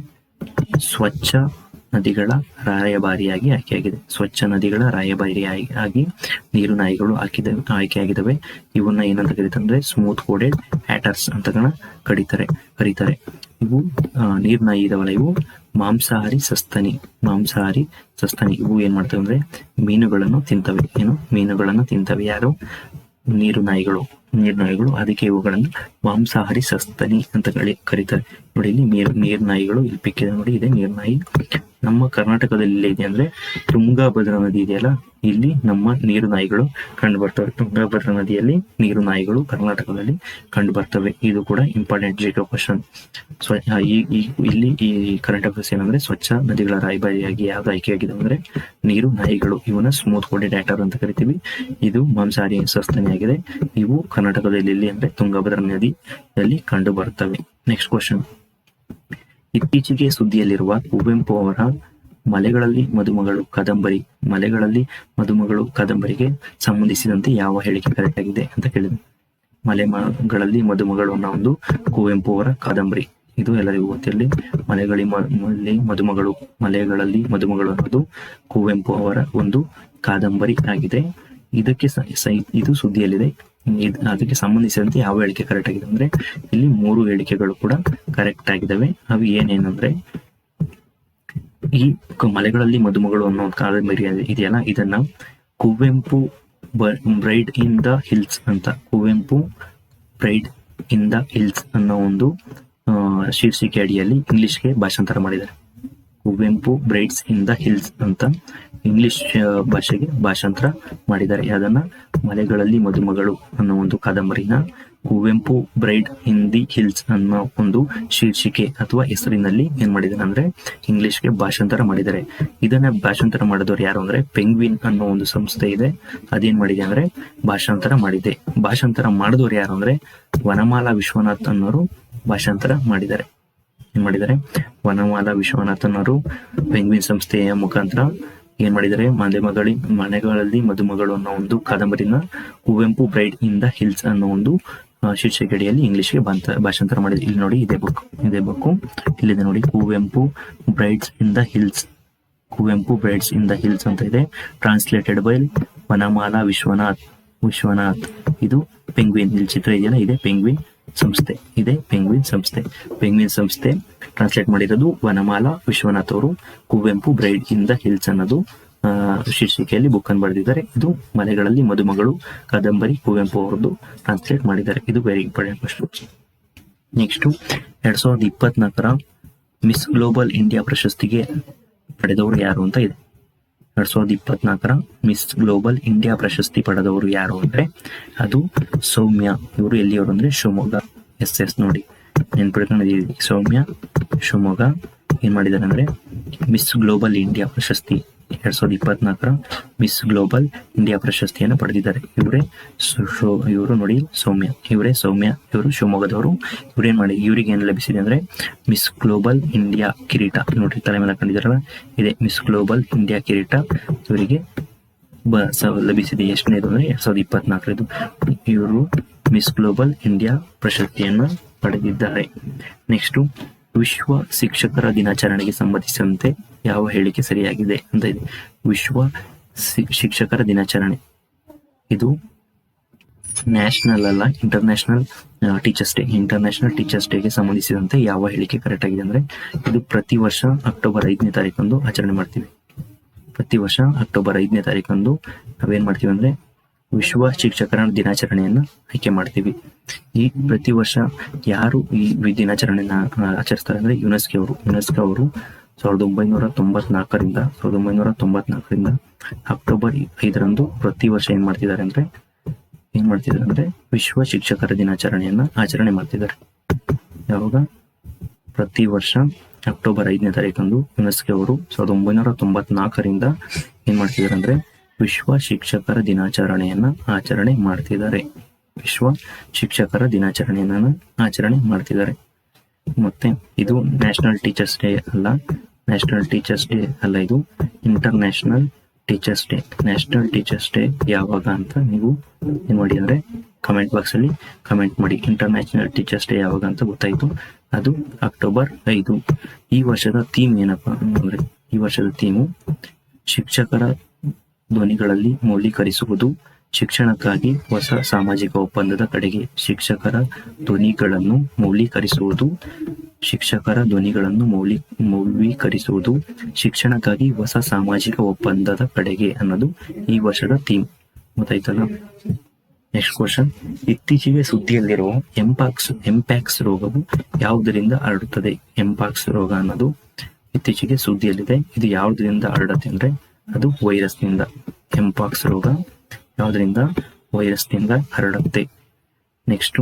ಸ್ವಚ್ಛ ನದಿಗಳ ರಾಯಭಾರಿಯಾಗಿ ಆಯ್ಕೆಯಾಗಿದೆ. ಸ್ವಚ್ಛ ನದಿಗಳ ರಾಯಭಾರಿಯಾಗಿ ನೀರು ನಾಯಿಗಳು ಆಯ್ಕೆಯಾಗಿದ್ದಾವೆ. ಇವನ್ನ ಏನಂತ ಕರೀತಾರೆ ಅಂದ್ರೆ ಸ್ಮೂತ್ ಕೋಡೆಡ್ ಆಟರ್ಸ್ ಅಂತ ಕರೀತಾರೆ. ಇವು ನೀರು ನಾಯಿ ಇದಾವಲ್ಲ, ಇವು ಮಾಂಸಾಹಾರಿ ಸಸ್ತನಿ. ಇವು ಏನ್ ಮಾಡ್ತವೆ ಅಂದ್ರೆ ಮೀನುಗಳನ್ನು ತಿಂತವೆ. ಯಾರು? ನೀರು ನಾಯಿಗಳು. ಅದಕ್ಕೆ ಇವುಗಳನ್ನು ಮಾಂಸಾಹಾರಿ ಸಸ್ತನಿ ಅಂತ ಕರೀತಾರೆ. ನೋಡಿ, ಇಲ್ಲಿ ನೀರು ನಾಯಿಗಳು ಇಲ್ಲಿ ಪಿಕ್ಕಿದೆ ನೋಡಿ, ಇದೆ ನೀರು ನಾಯಿ. ನಮ್ಮ ಕರ್ನಾಟಕದಲ್ಲಿ ಇದೆ ಅಂದ್ರೆ ತುಂಗಭದ್ರಾ ನದಿ ಇದೆಯಲ್ಲ, ಇಲ್ಲಿ ನಮ್ಮ ನೀರು ನಾಯಿಗಳು ಕಂಡು ಬರ್ತವೆ. ತುಂಗಭದ್ರಾ ನದಿಯಲ್ಲಿ ನೀರು ನಾಯಿಗಳು ಕರ್ನಾಟಕದಲ್ಲಿ ಕಂಡು ಬರ್ತವೆ. ಇದು ಕೂಡ ಇಂಪಾರ್ಟೆಂಟ್ GK ಕ್ವಶನ್. ಇಲ್ಲಿ ಈ ಕರೆಂಟ್ ಅಫೇರ್ಸ್ ಏನಂದ್ರೆ ಸ್ವಚ್ಛ ನದಿಗಳ ರಾಯಭಾರಿಯಾಗಿ ಯಾವ್ದು ಆಯ್ಕೆಯಾಗಿದೆ ಅಂದ್ರೆ ನೀರು ನಾಯಿಗಳು. ಇವನ್ನ ಸ್ಮೂತ್ ಕೋಡೆಡ್ ಆಟರ್ ಅಂತ ಕರಿತೀವಿ. ಇದು ಮಾಂಸಾಹಾರಿ ಸಸ್ತನಿಯಾಗಿದೆ. ಇವು ಕರ್ನಾಟಕದಲ್ಲಿ ಎಲ್ಲಿ ಅಂದ್ರೆ ತುಂಗಭದ್ರಾ ನದಿಯಲ್ಲಿ ಕಂಡು ಬರ್ತವೆ. ನೆಕ್ಸ್ಟ್ ಕ್ವಶನ್, ಇತ್ತೀಚೆಗೆ ಸುದ್ದಿಯಲ್ಲಿರುವ ಕುವೆಂಪು ಅವರ ಮಲೆಗಳಲ್ಲಿ ಮದುಮಗಳು ಕಾದಂಬರಿಗೆ ಸಂಬಂಧಿಸಿದಂತೆ ಯಾವ ಹೇಳಿಕೆ ಕರೆಕ್ಟ್ ಆಗಿದೆ ಅಂತ ಕೇಳಿದೆ. ಮಲೆಗಳಲ್ಲಿ ಮದುಮಗಳು ಅನ್ನೋ ಒಂದು ಕುವೆಂಪು ಅವರ ಕಾದಂಬರಿ. ಇದು ಎಲ್ಲರಿಗೂ ಗೊತ್ತಿರಲಿ. ಮಲೆಗಳಲ್ಲಿ ಮದುಮಗಳು ಅನ್ನೋದು ಕುವೆಂಪು ಅವರ ಒಂದು ಕಾದಂಬರಿ ಆಗಿದೆ. ಇದು ಸುದ್ದಿಯಲ್ಲಿದೆ. ಅದಕ್ಕೆ ಸಂಬಂಧಿಸಿದಂತೆ ಯಾವ ಹೇಳಿಕೆ ಕರೆಕ್ಟ್ ಆಗಿದೆ ಅಂದ್ರೆ ಇಲ್ಲಿ 3 ಹೇಳಿಕೆಗಳು ಕೂಡ ಕರೆಕ್ಟ್ ಆಗಿದ್ದಾವೆ. ಅವು ಏನೇನಂದ್ರೆ, ಈ ಮಲೆಗಳಲ್ಲಿ ಮದುಮಗಳು ಅನ್ನೋ ಕಾದಂಬರಿ ಇದೆಯಲ್ಲ, ಇದನ್ನ Kuvempu bride in the hills ಅನ್ನೋ ಒಂದು ಶೀರ್ಷಿಕೆ ಅಡಿಯಲ್ಲಿ ಇಂಗ್ಲಿಷ್ಗೆ ಭಾಷಾಂತರ ಮಾಡಿದ್ದಾರೆ. Kuvempu brides in the hills ಅಂತ ಇಂಗ್ಲಿಷ್ ಭಾಷೆಗೆ ಭಾಷಾಂತರ ಮಾಡಿದ್ದಾರೆ. ಅದನ್ನ ಮಲೆಗಳಲ್ಲಿ ಮದುಮಗಳು ಅನ್ನೋ ಒಂದು ಕಾದಂಬರಿನ Kuvempu bride in the hills ಅನ್ನೋ ಒಂದು ಶೀರ್ಷಿಕೆ ಅಥವಾ ಹೆಸರಿನಲ್ಲಿ ಏನ್ ಮಾಡಿದ್ದಾರೆ ಅಂದ್ರೆ ಇಂಗ್ಲಿಷ್ಗೆ ಭಾಷಾಂತರ ಮಾಡಿದ್ದಾರೆ. ಇದನ್ನ ಭಾಷಾಂತರ ಮಾಡಿದವರು ಯಾರು ಅಂದ್ರೆ ಪೆಂಗ್ವಿನ್ ಅನ್ನೋ ಒಂದು ಸಂಸ್ಥೆ ಇದೆ. ಅದೇನ್ ಮಾಡಿದೆ ಅಂದ್ರೆ ಭಾಷಾಂತರ ಮಾಡಿದವರು ಯಾರು ಅಂದ್ರೆ ವನಮಾಲಾ ವಿಶ್ವನಾಥ್ ಅನ್ನೋರು ಭಾಷಾಂತರ ಮಾಡಿದ್ದಾರೆ. ವನಮಾಲಾ ವಿಶ್ವನಾಥನ್ ಅವರು ಪೆಂಗ್ವಿನ್ ಸಂಸ್ಥೆಯ ಮುಖಾಂತರ ಏನ್ ಮಾಡಿದ್ದಾರೆ, ಮನೆಗಳಲ್ಲಿ ಮದುಮಗಳು ಅನ್ನೋ ಒಂದು ಕಾದಂಬರಿನ Kuvempu bride in the hills ಅನ್ನೋ ಒಂದು ಶೀರ್ಷಿಕೆಡಿಯಲ್ಲಿ ಇಂಗ್ಲಿಷ್ಗೆ ಭಾಷಾಂತರ ಮಾಡಿದ್ರು. ಇಲ್ಲಿ ನೋಡಿ, ಇದೇ ಬುಕ್ ಇಲ್ಲಿದೆ ನೋಡಿ, Kuvempu brides in the hills ಅಂತ ಇದೆ. Translated by Vanamala Vishwanath. ಇದು ಪೆಂಗ್ವಿನ್, ಇಲ್ಲಿ ಚಿತ್ರ ಇದೆಯಲ್ಲ, ಇದೆ ಪೆಂಗ್ವಿನ್ ಸಂಸ್ಥೆ ಟ್ರಾನ್ಸ್ಲೇಟ್ ಮಾಡಿರೋದು ವನಮಾಲಾ ವಿಶ್ವನಾಥ್ ಅವರು. Kuvempu bride in the hills ಅನ್ನೋದು ಶೀರ್ಷಿಕೆಯಲ್ಲಿ ಬುಕ್ ಅನ್ನು ಬರೆದಿದ್ದಾರೆ. ಇದು ಮಲೆಗಳಲ್ಲಿ ಮದುಮಗಳು ಕಾದಂಬರಿ ಕುವೆಂಪು ಅವರದ್ದು ಟ್ರಾನ್ಸ್ಲೇಟ್ ಮಾಡಿದ್ದಾರೆ. ಇದು very important question. Next, 2024 miss global India ಪ್ರಶಸ್ತಿಗೆ ಪಡೆದವರು ಯಾರು ಅಂತ ಇದೆ. 2024 ಮಿಸ್ ಗ್ಲೋಬಲ್ ಇಂಡಿಯಾ ಪ್ರಶಸ್ತಿ ಪಡೆದವರು ಯಾರು ಅಂದ್ರೆ ಅದು ಸೌಮ್ಯ. ಇವರು ಎಲ್ಲಿಯವರು ಅಂದ್ರೆ ಶಿವಮೊಗ್ಗ. ಎಸ್ ನೋಡಿ, ನೆನ್ಪಿಡ್ಕೊಂಡಿದ್ದೀವಿ. ಸೌಮ್ಯ ಶಿವಮೊಗ್ಗ ಏನ್ ಮಾಡಿದ್ದಾರೆ ಅಂದ್ರೆ ಮಿಸ್ ಗ್ಲೋಬಲ್ ಇಂಡಿಯಾ ಪ್ರಶಸ್ತಿ 2024 ಮಿಸ್ ಗ್ಲೋಬಲ್ ಇಂಡಿಯಾ ಪ್ರಶಸ್ತಿಯನ್ನು ಪಡೆದಿದ್ದಾರೆ. ಇವರು ನೋಡಿ ಸೌಮ್ಯ, ಇವರು ಶಿವಮೊಗ್ಗದವರು. ಇವ್ರಿಗೆ ಏನ್ ಲಭಿಸಿದೆ ಅಂದ್ರೆ ಮಿಸ್ ಗ್ಲೋಬಲ್ ಇಂಡಿಯಾ ಕಿರೀಟ. ನೋಡ್ರಿ, ತಲೆ ಮೇಲೆ ಹಾಕೊಂಡಿದಾರಲ್ಲ, ಇದೆ ಮಿಸ್ ಗ್ಲೋಬಲ್ ಇಂಡಿಯಾ ಕಿರೀಟ ಇವರಿಗೆ ಲಭಿಸಿದೆ. ಎಷ್ಟನೇದು ಅಂದ್ರೆ 2024. ಇವರು ಮಿಸ್ ಗ್ಲೋಬಲ್ ಇಂಡಿಯಾ ಪ್ರಶಸ್ತಿಯನ್ನು ಪಡೆದಿದ್ದಾರೆ. ನೆಕ್ಸ್ಟ್, ವಿಶ್ವ ಶಿಕ್ಷಕರ ದಿನಾಚರಣೆಗೆ ಸಂಬಂಧಿಸಿದಂತೆ ಯಾವ ಹೇಳಿಕೆ ಸರಿಯಾಗಿದೆ ಅಂತ ಇದೆ. ವಿಶ್ವ ಶಿಕ್ಷಕರ ದಿನಾಚರಣೆ ಇದು ನ್ಯಾಷನಲ್ ಅಲ್ಲ, international teachers day. International teachers ಡೇಗೆ ಸಂಬಂಧಿಸಿದಂತೆ ಯಾವ ಹೇಳಿಕೆ ಕರೆಕ್ಟ್ ಆಗಿದೆ ಅಂದ್ರೆ, ಇದು ಪ್ರತಿ ವರ್ಷ ಅಕ್ಟೋಬರ್ 5ನೇ ತಾರೀಕಂದು ಆಚರಣೆ ಮಾಡ್ತೀವಿ. ಪ್ರತಿ ವರ್ಷ ಅಕ್ಟೋಬರ್ 5ನೇ ತಾರೀಕಂದು ನಾವೇನ್ ಮಾಡ್ತೀವಿ ಅಂದ್ರೆ ವಿಶ್ವ ಶಿಕ್ಷಕರ ದಿನಾಚರಣೆಯನ್ನ ಆಯ್ಕೆ ಮಾಡ್ತೀವಿ. ಈ ಪ್ರತಿ ವರ್ಷ ಯಾರು ಈ ದಿನಾಚರಣೆಯನ್ನ ಆಚರಿಸ್ತಾರೆ ಅಂದ್ರೆ ಯುನೆಸ್ಕೋ ಅವರು 1994ರಿಂದ ಅಕ್ಟೋಬರ್ 5ರಂದು ಪ್ರತಿ ವರ್ಷ ಏನ್ ಮಾಡ್ತಿದ್ದಾರೆ ಅಂದ್ರೆ ವಿಶ್ವ ಶಿಕ್ಷಕರ ದಿನಾಚರಣೆಯನ್ನ ಆಚರಣೆ ಮಾಡ್ತಿದ್ದಾರೆ. ಯಾವಾಗ? ಪ್ರತಿ ವರ್ಷ ಅಕ್ಟೋಬರ್ 5ನೇ ತಾರೀಕಂದು ಯುನೆಸ್ಕೋ ಅವರು 1994ರಿಂದ ಏನ್ ಮಾಡ್ತಿದ್ದಾರೆ ಅಂದ್ರೆ ವಿಶ್ವ ಶಿಕ್ಷಕರ ದಿನಾಚರಣೆಯನ್ನ ಆಚರಣೆ ಮಾಡ್ತಿದ್ದಾರೆ. ವಿಶ್ವ ಶಿಕ್ಷಕರ ದಿನಾಚರಣೆಯನ್ನ ಆಚರಣೆ ಮಾಡ್ತಿದ್ದಾರೆ. ಮತ್ತೆ ಇದು ನ್ಯಾಷನಲ್ ಟೀಚರ್ಸ್ ಡೇ ಅಲ್ಲ, ಇದು international teachers day. National teachers day ಯಾವಾಗ ಅಂತ ನೀವು ಏನ್ ಮಾಡಿ ಅಂದ್ರೆ ಕಮೆಂಟ್ ಬಾಕ್ಸ್ ಅಲ್ಲಿ ಕಮೆಂಟ್ ಮಾಡಿ. ಇಂಟರ್ನ್ಯಾಷನಲ್ ಟೀಚರ್ಸ್ ಡೇ ಯಾವಾಗ ಅಂತ ಗೊತ್ತಾಯ್ತು, ಅದು ಅಕ್ಟೋಬರ್ 5. ಈ ವರ್ಷದ ಥೀಮ್ ಏನಪ್ಪಾ ಅಂದ್ರೆ, ಈ ವರ್ಷದ ಥೀಮು ಶಿಕ್ಷಕರ ಧ್ವನಿಗಳಲ್ಲಿ ಮೌಲ್ಯೀಕರಿಸುವುದು, ಶಿಕ್ಷಣಕ್ಕಾಗಿ ಹೊಸ ಸಾಮಾಜಿಕ ಒಪ್ಪಂದದ ಕಡೆಗೆ. ಶಿಕ್ಷಕರ ಧ್ವನಿಗಳನ್ನು ಮೌಲ್ಯೀಕರಿಸುವುದು, ಶಿಕ್ಷಣಕ್ಕಾಗಿ ಹೊಸ ಸಾಮಾಜಿಕ ಒಪ್ಪಂದದ ಕಡೆಗೆ ಅನ್ನೋದು ಈ ವರ್ಷದ ಥೀಮ್. ಗೊತ್ತಾಯ್ತಲ್ಲ? ನೆಕ್ಸ್ಟ್ ಕ್ವಶನ್, ಇತ್ತೀಚೆಗೆ ಸುದ್ದಿಯಲ್ಲಿರುವ ಎಂಪಾಕ್ಸ್ ರೋಗವು ಯಾವುದರಿಂದ ಹರಡುತ್ತದೆ? ಎಂಪಾಕ್ಸ್ ರೋಗ ಅನ್ನೋದು ಇತ್ತೀಚೆಗೆ ಸುದ್ದಿಯಲ್ಲಿದೆ. ಇದು ಯಾವುದರಿಂದ ಹರಡುತ್ತೆ ಅಂದ್ರೆ ಅದು ವೈರಸ್ನಿಂದ. ಎಂಪಾಕ್ಸ್ ರೋಗ ಯಾವುದರಿಂದ? ವೈರಸ್ನಿಂದ ಹರಡುತ್ತೆ. ನೆಕ್ಸ್ಟ್,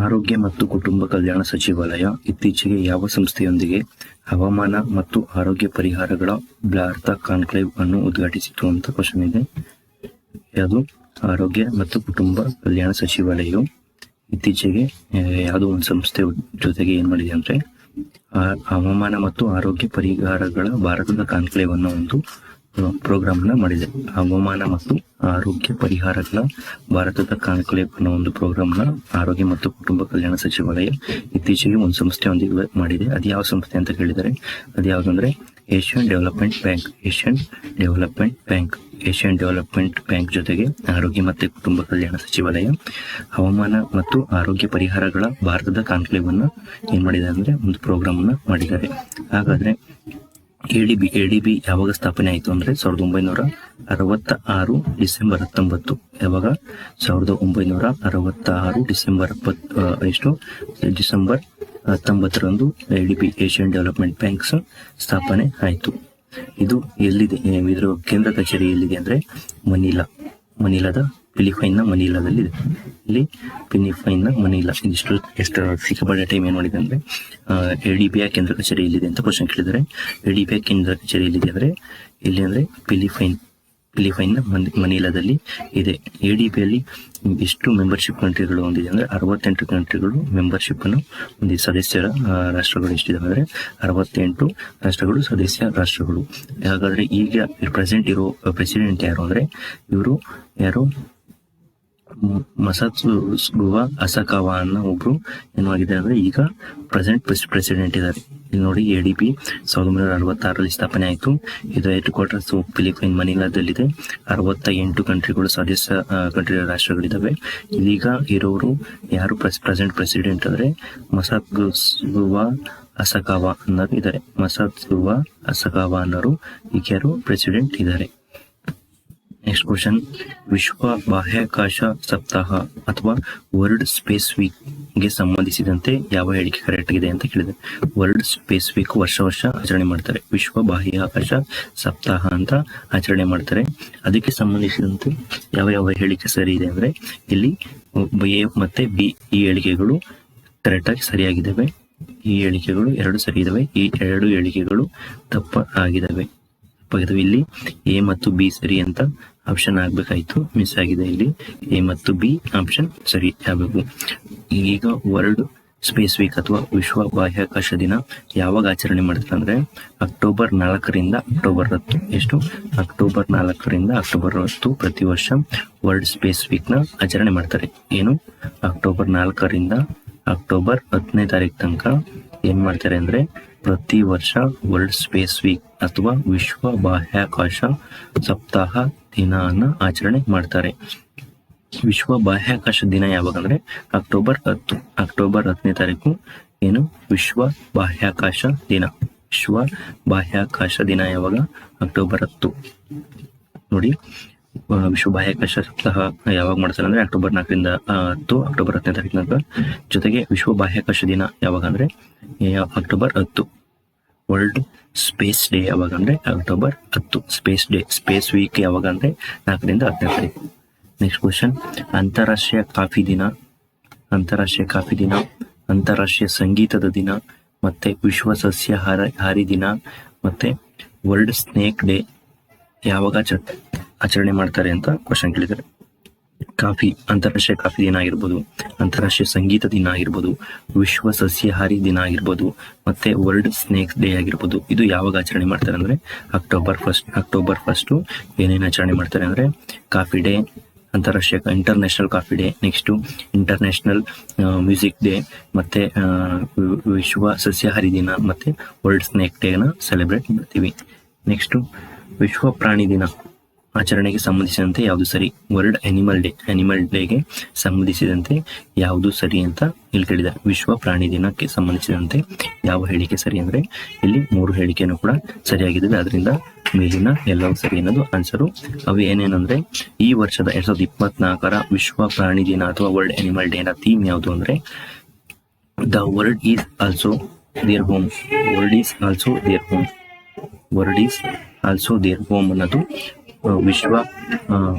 ಆರೋಗ್ಯ ಮತ್ತು ಕುಟುಂಬ ಕಲ್ಯಾಣ ಸಚಿವಾಲಯ ಇತ್ತೀಚೆಗೆ ಯಾವ ಸಂಸ್ಥೆಯೊಂದಿಗೆ ಹವಾಮಾನ ಮತ್ತು ಆರೋಗ್ಯ ಪರಿಹಾರಗಳ ಭಾರತ ಕಾನ್ಕ್ಲೇವ್ ಅನ್ನು ಉದ್ಘಾಟಿಸಿತು ಅಂತ ಕ್ವಶನ್ ಇದೆ. ಯಾವುದು? ಆರೋಗ್ಯ ಮತ್ತು ಕುಟುಂಬ ಕಲ್ಯಾಣ ಸಚಿವಾಲಯವು ಇತ್ತೀಚೆಗೆ ಯಾವುದೋ ಒಂದು ಸಂಸ್ಥೆ ಜೊತೆಗೆ ಏನ್ ಮಾಡಿದೆ ಅಂದ್ರೆ ಹವಾಮಾನ ಮತ್ತು ಆರೋಗ್ಯ ಪರಿಹಾರಗಳ ಭಾರತದ ಕಾನ್ಕ್ಲೇವ್ ಅನ್ನೋ ಒಂದು ಪ್ರೋಗ್ರಾಮ್ ನ ಮಾಡಿದೆ. ಹವಾಮಾನ ಮತ್ತು ಆರೋಗ್ಯ ಪರಿಹಾರಗಳ ಭಾರತದ ಕಾನ್ಕ್ಲೇವ್ ಅನ್ನೋ ಒಂದು ಪ್ರೋಗ್ರಾಮ್ ನ ಆರೋಗ್ಯ ಮತ್ತು ಕುಟುಂಬ ಕಲ್ಯಾಣ ಸಚಿವಾಲಯ ಇತ್ತೀಚೆಗೆ ಒಂದು ಸಂಸ್ಥೆಯೊಂದಿಗೆ ಮಾಡಿದೆ. ಅದು ಯಾವ ಸಂಸ್ಥೆ ಅಂತ ಕೇಳಿದರೆ ಅದು ಯಾವುದಂದ್ರೆ ಏಷ್ಯನ್ ಡೆವಲಪ್ಮೆಂಟ್ ಬ್ಯಾಂಕ್ ಜೊತೆಗೆ ಆರೋಗ್ಯ ಮತ್ತು ಕುಟುಂಬ ಕಲ್ಯಾಣ ಸಚಿವಾಲಯ ಹವಾಮಾನ ಮತ್ತು ಆರೋಗ್ಯ ಪರಿಹಾರಗಳ ಭಾರತದ ಕಾನ್ಕ್ಲೇವ್ ಅನ್ನ ಏನ್ ಮಾಡಿದೆ ಅಂದ್ರೆ ಒಂದು ಪ್ರೋಗ್ರಾಮ್ ನ ಮಾಡಿದ್ದಾರೆ. ಹಾಗಾದ್ರೆ ಎಡಿಬಿ ಯಾವಾಗ ಸ್ಥಾಪನೆ ಆಯಿತು ಅಂದ್ರೆ 1966 ಡಿಸೆಂಬರ್ 19. ಯಾವಾಗ? 1966 ಡಿಸೆಂಬರ್ 19ರಂದು ಎಡಿಬಿ ಏಷ್ಯನ್ ಡೆವಲಪ್ಮೆಂಟ್ ಬ್ಯಾಂಕ್ಸ್ ಸ್ಥಾಪನೆ ಆಯಿತು. ಇದು ಎಲ್ಲಿದೆ? ಇದರ ಕೇಂದ್ರ ಕಚೇರಿ ಎಲ್ಲಿದೆ ಅಂದ್ರೆ ಮನಿಲಾದ ಫಿಲಿಪೈನ್ನ ಮನಿಲಾದಲ್ಲಿದೆ. ಇಲ್ಲಿ ಫಿಲಿಪೈನ್ನ ಮನಿಲಾ. ಎಷ್ಟು ಸಿಕ್ಕಾಪಟ್ಟೆ ಟೈಮ್ ಏನ್ ಮಾಡಿದೆ ಅಂದ್ರೆ ಎಡಿಬಿಯ ಕೇಂದ್ರ ಕಚೇರಿ ಎಲ್ಲಿದೆ ಅಂತ ಕ್ವಶನ್ ಕೇಳಿದರೆ ಎಡಿಬಿಯ ಕೇಂದ್ರ ಕಚೇರಿ ಎಲ್ಲಿದೆ ಅಂದ್ರೆ ಎಲ್ಲಿ ಅಂದ್ರೆ ಫಿಲಿಪೈನ್ನ ಮನಿಲಾದಲ್ಲಿ ಇದೆ. ಎಡಿಬಿಯಲ್ಲಿ ಎಷ್ಟು ಮೆಂಬರ್ಶಿಪ್ ಕಂಟ್ರಿಗಳು ಹೊಂದಿದೆ ಅಂದ್ರೆ 68 ಕಂಟ್ರಿಗಳು ಮೆಂಬರ್ಶಿಪ್ ಅನ್ನು ಹೊಂದಿದೆ. ಸದಸ್ಯರ ರಾಷ್ಟ್ರಗಳು ಎಷ್ಟಿದಾವೆ ಅಂದ್ರೆ 68 ರಾಷ್ಟ್ರಗಳು ಸದಸ್ಯ ರಾಷ್ಟ್ರಗಳು. ಹಾಗಾದ್ರೆ ಈಗ ಪ್ರೆಸೆಂಟ್ ಇರೋ ಪ್ರೆಸಿಡೆಂಟ್ ಯಾರು ಅಂದ್ರೆ ಯಾರು ಮಸಾತ್ಸುಗುವಾ ಅಸಕಾವಾ ಅನ್ನೋ ಒಬ್ರು ಏನಾಗಿದ್ದಾರೆ ಅಂದ್ರೆ ಈಗ ಪ್ರೆಸೆಂಟ್ ಪ್ರೆಸಿಡೆಂಟ್ ಇದ್ದಾರೆ. ಇಲ್ಲಿ ನೋಡಿ, ಎಡಿಬಿ 1966ರಲ್ಲಿ ಸ್ಥಾಪನೆ ಆಯಿತು. ಇದು ಹೆಡ್ ಕ್ವಾರ್ಟರ್ಸ್ ಫಿಲಿಪೈನ್ ಮನಿಲಾದಲ್ಲಿದೆ. 68 ಕಂಟ್ರಿಗಳು ಸದಸ್ಯ ಕಂಟ್ರಿ ರಾಷ್ಟ್ರಗಳಿದ್ದಾವೆ. ಇಲ್ಲಿಗ ಇರೋರು ಯಾರು ಪ್ರೆಸೆಂಟ್ ಪ್ರೆಸಿಡೆಂಟ್ ಅಂದ್ರೆ ಮಸಾತ್ಸುಗುವಾ ಅಸಕಾವಾ ಅನ್ನೋರು ಇದ್ದಾರೆ. ಮಸಾತ್ಸುಗುವಾ ಅಸಕಾವಾ ಅನ್ನೋರು ಈಗ ಯಾರು ಪ್ರೆಸಿಡೆಂಟ್ ಇದ್ದಾರೆ. ನೆಕ್ಸ್ಟ್ ಕ್ವಶನ್, ವಿಶ್ವ ಬಾಹ್ಯಾಕಾಶ ಸಪ್ತಾಹ ಅಥವಾ ವರ್ಲ್ಡ್ ಸ್ಪೇಸ್ ವೀಕ್ ಗೆ ಸಂಬಂಧಿಸಿದಂತೆ ಯಾವ ಹೇಳಿಕೆ ಕರೆಕ್ಟ್ ಇದೆ ಅಂತ ಕೇಳಿದೆ. ವರ್ಲ್ಡ್ ಸ್ಪೇಸ್ ವೀಕ್ ವರ್ಷ ಆಚರಣೆ ಮಾಡ್ತಾರೆ. ವಿಶ್ವ ಬಾಹ್ಯಾಕಾಶ ಸಪ್ತಾಹ ಅಂತ ಆಚರಣೆ ಮಾಡ್ತಾರೆ. ಅದಕ್ಕೆ ಸಂಬಂಧಿಸಿದಂತೆ ಯಾವ ಹೇಳಿಕೆ ಸರಿ ಇದೆ ಅಂದ್ರೆ ಇಲ್ಲಿ ಎ ಮತ್ತೆ ಬಿ ಈ ಹೇಳಿಕೆಗಳು ಕರೆಕ್ಟ್ ಆಗಿ ಸರಿಯಾಗಿದ್ದಾವೆ. ಈ ಹೇಳಿಕೆಗಳು ಎರಡು ಸರಿ ಇದಾವೆ. ಈ ಎರಡು ಹೇಳಿಕೆಗಳು ತಪ್ಪಾಗಿದ್ದಾವೆ. ಇಲ್ಲಿ ಎ ಮತ್ತು ಬಿ ಸರಿ ಅಂತ ಆಪ್ಷನ್ ಆಗ್ಬೇಕಾಯ್ತು, ಮಿಸ್ ಆಗಿದೆ. ಇಲ್ಲಿ ಎ ಮತ್ತು ಬಿ ಆಪ್ಷನ್ ಸರಿ ಆಗಬೇಕು. ಈಗ ವರ್ಲ್ಡ್ ಸ್ಪೇಸ್ ವೀಕ್ ಅಥವಾ ವಿಶ್ವ ಬಾಹ್ಯಾಕಾಶ ದಿನ ಯಾವಾಗ ಆಚರಣೆ ಮಾಡ್ತಾರೆ ಅಂದ್ರೆ ಅಕ್ಟೋಬರ್ 4ರಿಂದ ಅಕ್ಟೋಬರ್ 10. ಅಕ್ಟೋಬರ್ 4ರಿಂದ ಅಕ್ಟೋಬರ್ 10 ಪ್ರತಿ ವರ್ಷ ವರ್ಲ್ಡ್ ಸ್ಪೇಸ್ ವೀಕ್ ನ ಆಚರಣೆ ಮಾಡ್ತಾರೆ. ಏನು? ಅಕ್ಟೋಬರ್ 4ರಿಂದ ಅಕ್ಟೋಬರ್ 10ನೇ ತಾರೀಕು ತನಕ ಏನ್ ಮಾಡ್ತಾರೆ ಅಂದ್ರೆ ಪ್ರತಿ ವರ್ಷ ವರ್ಲ್ಡ್ ಸ್ಪೇಸ್ ವೀಕ್ ಅಥವಾ ವಿಶ್ವ ಬಾಹ್ಯಾಕಾಶ ಸಪ್ತಾಹ ದಿನವನ್ನ ಆಚರಣೆ ಮಾಡ್ತಾರೆ. ವಿಶ್ವ ಬಾಹ್ಯಾಕಾಶ ದಿನ ಯಾವಾಗ ಅಂದ್ರೆ ಅಕ್ಟೋಬರ್ 10ನೇ ತಾರೀಕು ಏನು ವಿಶ್ವ ಬಾಹ್ಯಾಕಾಶ ದಿನ. ವಿಶ್ವ ಬಾಹ್ಯಾಕಾಶ ದಿನ ಯಾವಾಗ? ಅಕ್ಟೋಬರ್ 10. ನೋಡಿ, ವಿಶ್ವ ಬಾಹ್ಯಾಕಾಶ ಸಪ್ತಾಹ ಯಾವಾಗ ಮಾಡ್ತಾರೆ ಅಂದ್ರೆ ಅಕ್ಟೋಬರ್ 4ರಿಂದ 10, ಅಕ್ಟೋಬರ್ 10ನೇ ತಾರೀಕು ತನಕ. ಜೊತೆಗೆ ವಿಶ್ವ ಬಾಹ್ಯಾಕಾಶ ದಿನ ಯಾವಾಗ ಅಂದ್ರೆ ಅಕ್ಟೋಬರ್ 10. ವರ್ಲ್ಡ್ ಸ್ಪೇಸ್ ಡೇ ಯಾವಾಗ ಅಂದ್ರೆ October 10. Space day, space week ಯಾವಾಗ ಅಂದ್ರೆ 4ರಿಂದ 10ನೇ ತಾರೀಕು. ನೆಕ್ಸ್ಟ್ ಕ್ವಶನ್, ಅಂತಾರಾಷ್ಟ್ರೀಯ ಕಾಫಿ ದಿನ, ಅಂತಾರಾಷ್ಟ್ರೀಯ ಸಂಗೀತದ ದಿನ, ಮತ್ತೆ ವಿಶ್ವ ಸಸ್ಯಾಹಾರಿ ದಿನ, ಮತ್ತೆ ವರ್ಲ್ಡ್ ಸ್ನೇಕ್ ಡೇ ಯಾವಾಗ ಆಚರಣೆ ಮಾಡ್ತಾರೆ ಅಂತ ಕ್ವಶನ್ ಕೇಳಿದ್ದಾರೆ. ಅಂತಾರಾಷ್ಟ್ರೀಯ ಕಾಫಿ ದಿನ ಆಗಿರ್ಬೋದು, ಅಂತಾರಾಷ್ಟ್ರೀಯ ಸಂಗೀತ ದಿನ ಆಗಿರ್ಬೋದು, ವಿಶ್ವ ಸಸ್ಯಾಹಾರಿ ದಿನ ಆಗಿರ್ಬೋದು, ಮತ್ತೆ ವರ್ಲ್ಡ್ ಸ್ನೇಕ್ ಡೇ ಆಗಿರ್ಬೋದು, ಇದು ಯಾವಾಗ ಆಚರಣೆ ಮಾಡ್ತಾರೆ ಅಂದ್ರೆ ಅಕ್ಟೋಬರ್ 1. ಏನೇನು ಆಚರಣೆ ಮಾಡ್ತಾರೆ ಅಂದ್ರೆ coffee day, international coffee day, next international music day, ಮತ್ತೆ ವಿಶ್ವ ಸಸ್ಯಾಹಾರಿ ದಿನ, ಮತ್ತೆ ವರ್ಲ್ಡ್ ಸ್ನೇಕ್ ಡೇ ನ ಸೆಲೆಬ್ರೇಟ್ ಮಾಡ್ತೀವಿ. ನೆಕ್ಸ್ಟ್ ವಿಶ್ವ ಪ್ರಾಣಿ ದಿನ ಆಚರಣೆಗೆ ಸಂಬಂಧಿಸಿದಂತೆ ಯಾವುದು ಸರಿ? ವರ್ಲ್ಡ್ ಅನಿಮಲ್ ಡೇಗೆ ಸಂಬಂಧಿಸಿದಂತೆ ಯಾವುದು ಸರಿ ಅಂತ ಇಲ್ಲಿ ಕೇಳಿದ್ದಾರೆ. ವಿಶ್ವ ಪ್ರಾಣಿ ದಿನಕ್ಕೆ ಸಂಬಂಧಿಸಿದಂತೆ ಯಾವ ಹೇಳಿಕೆ ಸರಿ ಅಂದ್ರೆ ಇಲ್ಲಿ 3 ಹೇಳಿಕೆಯನ್ನು ಕೂಡ ಸರಿಯಾಗಿದ್ದಾವೆ. ಅದರಿಂದ ಮೇಲಿನ ಎಲ್ಲವೂ ಸರಿ ಅನ್ನೋದು ಆನ್ಸರು. ಅವು ಏನೇನಂದ್ರೆ ಈ ವರ್ಷದ 2024 ವಿಶ್ವ ಪ್ರಾಣಿ ದಿನ ಅಥವಾ ವರ್ಲ್ಡ್ ಅನಿಮಲ್ ಡೇ ನ ಥೀಮ್ ಯಾವುದು ಅಂದ್ರೆ the world is also their home. World is also their home ಅನ್ನೋದು ವಿಶ್ವ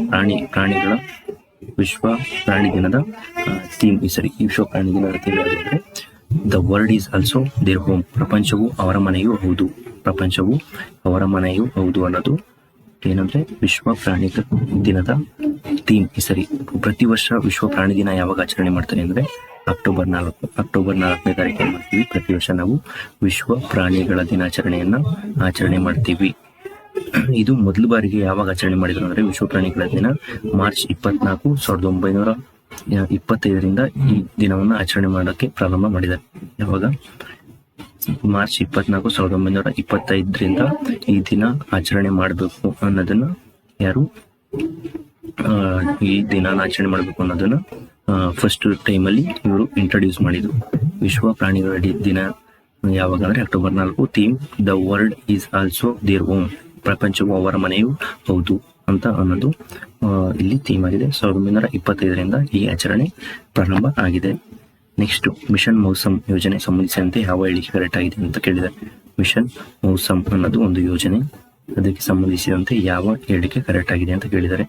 ಪ್ರಾಣಿ ದಿನದ ಥೀಮ್. ವಿಶ್ವ ಪ್ರಾಣಿ ದಿನದ ಥೀಮ್ ಯಾವುದು the world is also their home. ಪ್ರಪಂಚವು ಅವರ ಮನೆಯೂ ಹೌದು ಅನ್ನೋದು ಏನಂದ್ರೆ ವಿಶ್ವ ಪ್ರಾಣಿ ದಿನದ ಥೀಮ್. ಪ್ರತಿ ವರ್ಷ ವಿಶ್ವ ಪ್ರಾಣಿ ದಿನ ಯಾವಾಗ ಆಚರಣೆ ಮಾಡ್ತಾರೆ ಅಂದ್ರೆ ಅಕ್ಟೋಬರ್ 4ನೇ ತಾರೀಕು ಮಾಡ್ತೀವಿ. ಪ್ರತಿ ವರ್ಷ ನಾವು ವಿಶ್ವ ಪ್ರಾಣಿಗಳ ದಿನಾಚರಣೆಯನ್ನ ಆಚರಣೆ ಮಾಡ್ತೀವಿ. ಇದು ಮೊದಲ ಬಾರಿಗೆ ಯಾವಾಗ ಆಚರಣೆ ಮಾಡಿದ್ರು ಅಂದ್ರೆ ವಿಶ್ವ ಪ್ರಾಣಿಗಳ ದಿನ ಮಾರ್ಚ್ 24, 1925ರಿಂದ ಈ ದಿನವನ್ನ ಆಚರಣೆ ಮಾಡೋಕೆ ಪ್ರಾರಂಭ ಮಾಡಿದ್ದಾರೆ. ಯಾವಾಗ? ಮಾರ್ಚ್ 24, 1925ರಿಂದ ಈ ದಿನ ಆಚರಣೆ ಮಾಡಬೇಕು ಅನ್ನೋದನ್ನ ಈ ದಿನ ಆಚರಣೆ ಮಾಡಬೇಕು ಅನ್ನೋದನ್ನ ಫಸ್ಟ್ ಟೈಮಲ್ಲಿ ಇವರು ಇಂಟ್ರೊಡ್ಯೂಸ್ ಮಾಡಿದ್ರು. ವಿಶ್ವ ಪ್ರಾಣಿಗಳ ದಿನ ಯಾವಾಗ ಅಂದ್ರೆ October 4. Theme the world is also their home. ಪ್ರಪಂಚವು ಅವರ ಮನೆಯೂ ಹೌದು ಅಂತ ಅನ್ನೋದು ಇಲ್ಲಿ ಥೀಮ್ ಆಗಿದೆ. 1925ರಿಂದ ಈ ಆಚರಣೆ ಪ್ರಾರಂಭ ಆಗಿದೆ. ನೆಕ್ಸ್ಟ್ ಮಿಷನ್ ಮೌಸಮ್ ಯೋಜನೆ ಸಂಬಂಧಿಸಿದಂತೆ ಯಾವ ಹೇಳಿಕೆ ಕರೆಕ್ಟ್ ಆಗಿದೆ ಅಂತ ಕೇಳಿದ್ದಾರೆ. ಮಿಷನ್ ಮೌಸಮ್ ಅನ್ನೋದು ಒಂದು ಯೋಜನೆ, ಅದಕ್ಕೆ ಸಂಬಂಧಿಸಿದಂತೆ ಯಾವ ಹೇಳಿಕೆ ಕರೆಕ್ಟ್ ಆಗಿದೆ ಅಂತ ಕೇಳಿದ್ದಾರೆ.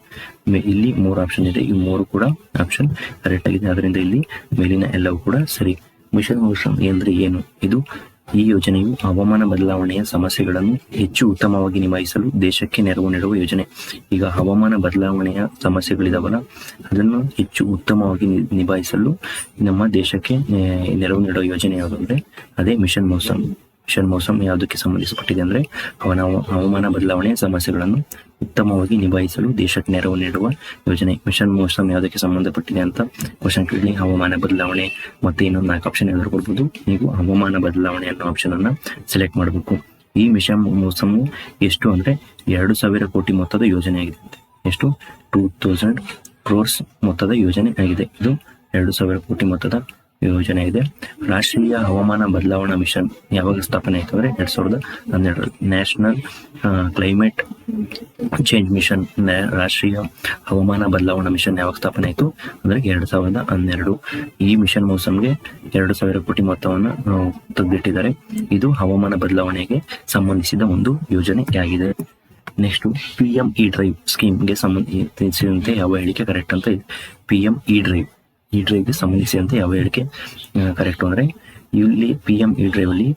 ಇಲ್ಲಿ 3 ಆಪ್ಷನ್ ಇದೆ, ಈ 3 ಕೂಡ ಆಪ್ಷನ್ ಕರೆಕ್ಟ್ ಆಗಿದೆ. ಅದರಿಂದ ಇಲ್ಲಿ ಮೇಲಿನ ಎಲ್ಲವೂ ಕೂಡ ಸರಿ. ಮಿಷನ್ ಮೌಸಮ್ ಅಂದ್ರೆ ಏನು? ಈ ಯೋಜನೆಯು ಹವಾಮಾನ ಬದಲಾವಣೆಯ ಸಮಸ್ಯೆಗಳನ್ನು ಹೆಚ್ಚು ಉತ್ತಮವಾಗಿ ನಿಭಾಯಿಸಲು ದೇಶಕ್ಕೆ ನೆರವು ನೀಡುವ ಯೋಜನೆ. ಈಗ ಹವಾಮಾನ ಬದಲಾವಣೆಯ ಸಮಸ್ಯೆಗಳಿದಾವಲ್ಲ, ಅದನ್ನು ಹೆಚ್ಚು ಉತ್ತಮವಾಗಿ ನಿಭಾಯಿಸಲು ನಮ್ಮ ದೇಶಕ್ಕೆ ನೆರವು ನೀಡುವ ಯೋಜನೆ ಯಾವುದು ಅಂದ್ರೆ ಅದೇ ಮಿಷನ್ ಮೌಸಮ್. ಮಿಷನ್ ಮೌಸಮ್ ಯಾವುದಕ್ಕೆ ಸಂಬಂಧಿಸಲ್ಪಟ್ಟಿದೆ ಅಂದ್ರೆ ಹವಾಮಾನ ಬದಲಾವಣೆಯ ಸಮಸ್ಯೆಗಳನ್ನು ಉತ್ತಮವಾಗಿ ನಿಭಾಯಿಸಲು ದೇಶಕ್ಕೆ ನೆರವು ನೀಡುವ ಯೋಜನೆ. ಮಿಷನ್ ಮೌಸಮ್ ಯಾವುದಕ್ಕೆ ಸಂಬಂಧಪಟ್ಟಿದೆ ಅಂತ ಕ್ವಶನ್ ಕೇಳಿ ಹವಾಮಾನ ಬದಲಾವಣೆ ಮತ್ತೆ ಇನ್ನೊಂದು 4 ಆಪ್ಷನ್ ಯಾವ್ದಾದ್ರು ಕೊಡ್ಬೋದು. ನೀವು ಹವಾಮಾನ ಬದಲಾವಣೆ ಅನ್ನೋ ಆಪ್ಷನ್ ಅನ್ನ ಸೆಲೆಕ್ಟ್ ಮಾಡಬೇಕು. ಈ ಮಿಷನ್ ಮೌಸಮ್ ಎಷ್ಟು ಅಂದ್ರೆ 2,000 ಕೋಟಿ ಮೊತ್ತದ ಯೋಜನೆ ಆಗಿದೆ. ಎಷ್ಟು? 2000 crores ಮೊತ್ತದ ಯೋಜನೆ ಆಗಿದೆ. ಇದು 2,000 ಕೋಟಿ ಮೊತ್ತದ ಯೋಜನೆ ಇದೆ. ರಾಷ್ಟ್ರೀಯ ಹವಾಮಾನ ಬದಲಾವಣಾ ಮಿಷನ್ ಯಾವಾಗ ಸ್ಥಾಪನೆ ಆಯ್ತು ಅಂದ್ರೆ 2012. ನ್ಯಾಷನಲ್ ಕ್ಲೈಮೇಟ್ ಚೇಂಜ್ ಮಿಷನ್, ರಾಷ್ಟ್ರೀಯ ಹವಾಮಾನ ಬದಲಾವಣಾ ಮಿಷನ್ ಯಾವಾಗ ಸ್ಥಾಪನೆ ಆಯ್ತು ಅಂದ್ರೆ 2012. ಈ ಮಿಷನ್ ಮೌಸಮ್ಗೆ 2,000 ಕೋಟಿ ಮೊತ್ತವನ್ನು ತೆಗೆದಿಟ್ಟಿದ್ದಾರೆ. ಇದು ಹವಾಮಾನ ಬದಲಾವಣೆಗೆ ಸಂಬಂಧಿಸಿದ ಒಂದು ಯೋಜನೆಯಾಗಿದೆ. ನೆಕ್ಸ್ಟ್ PME ಡ್ರೈವ್ ಸ್ಕೀಮ್ಗೆ ಸಂಬಂಧಿಸಿದಂತೆ ಯಾವ ಹೇಳಿಕೆ ಕರೆಕ್ಟ್ ಅಂತ ಇದೆ. PME ಡ್ರೈವ್ಗೆ ಸಂಬಂಧಿಸಿದಂತೆ ಯಾವ ಹೇಳಿಕೆ ಕರೆಕ್ಟ್ ಅಂದ್ರೆ ಇಲ್ಲಿ PME ಡ್ರೈವ್ ಅಲ್ಲಿ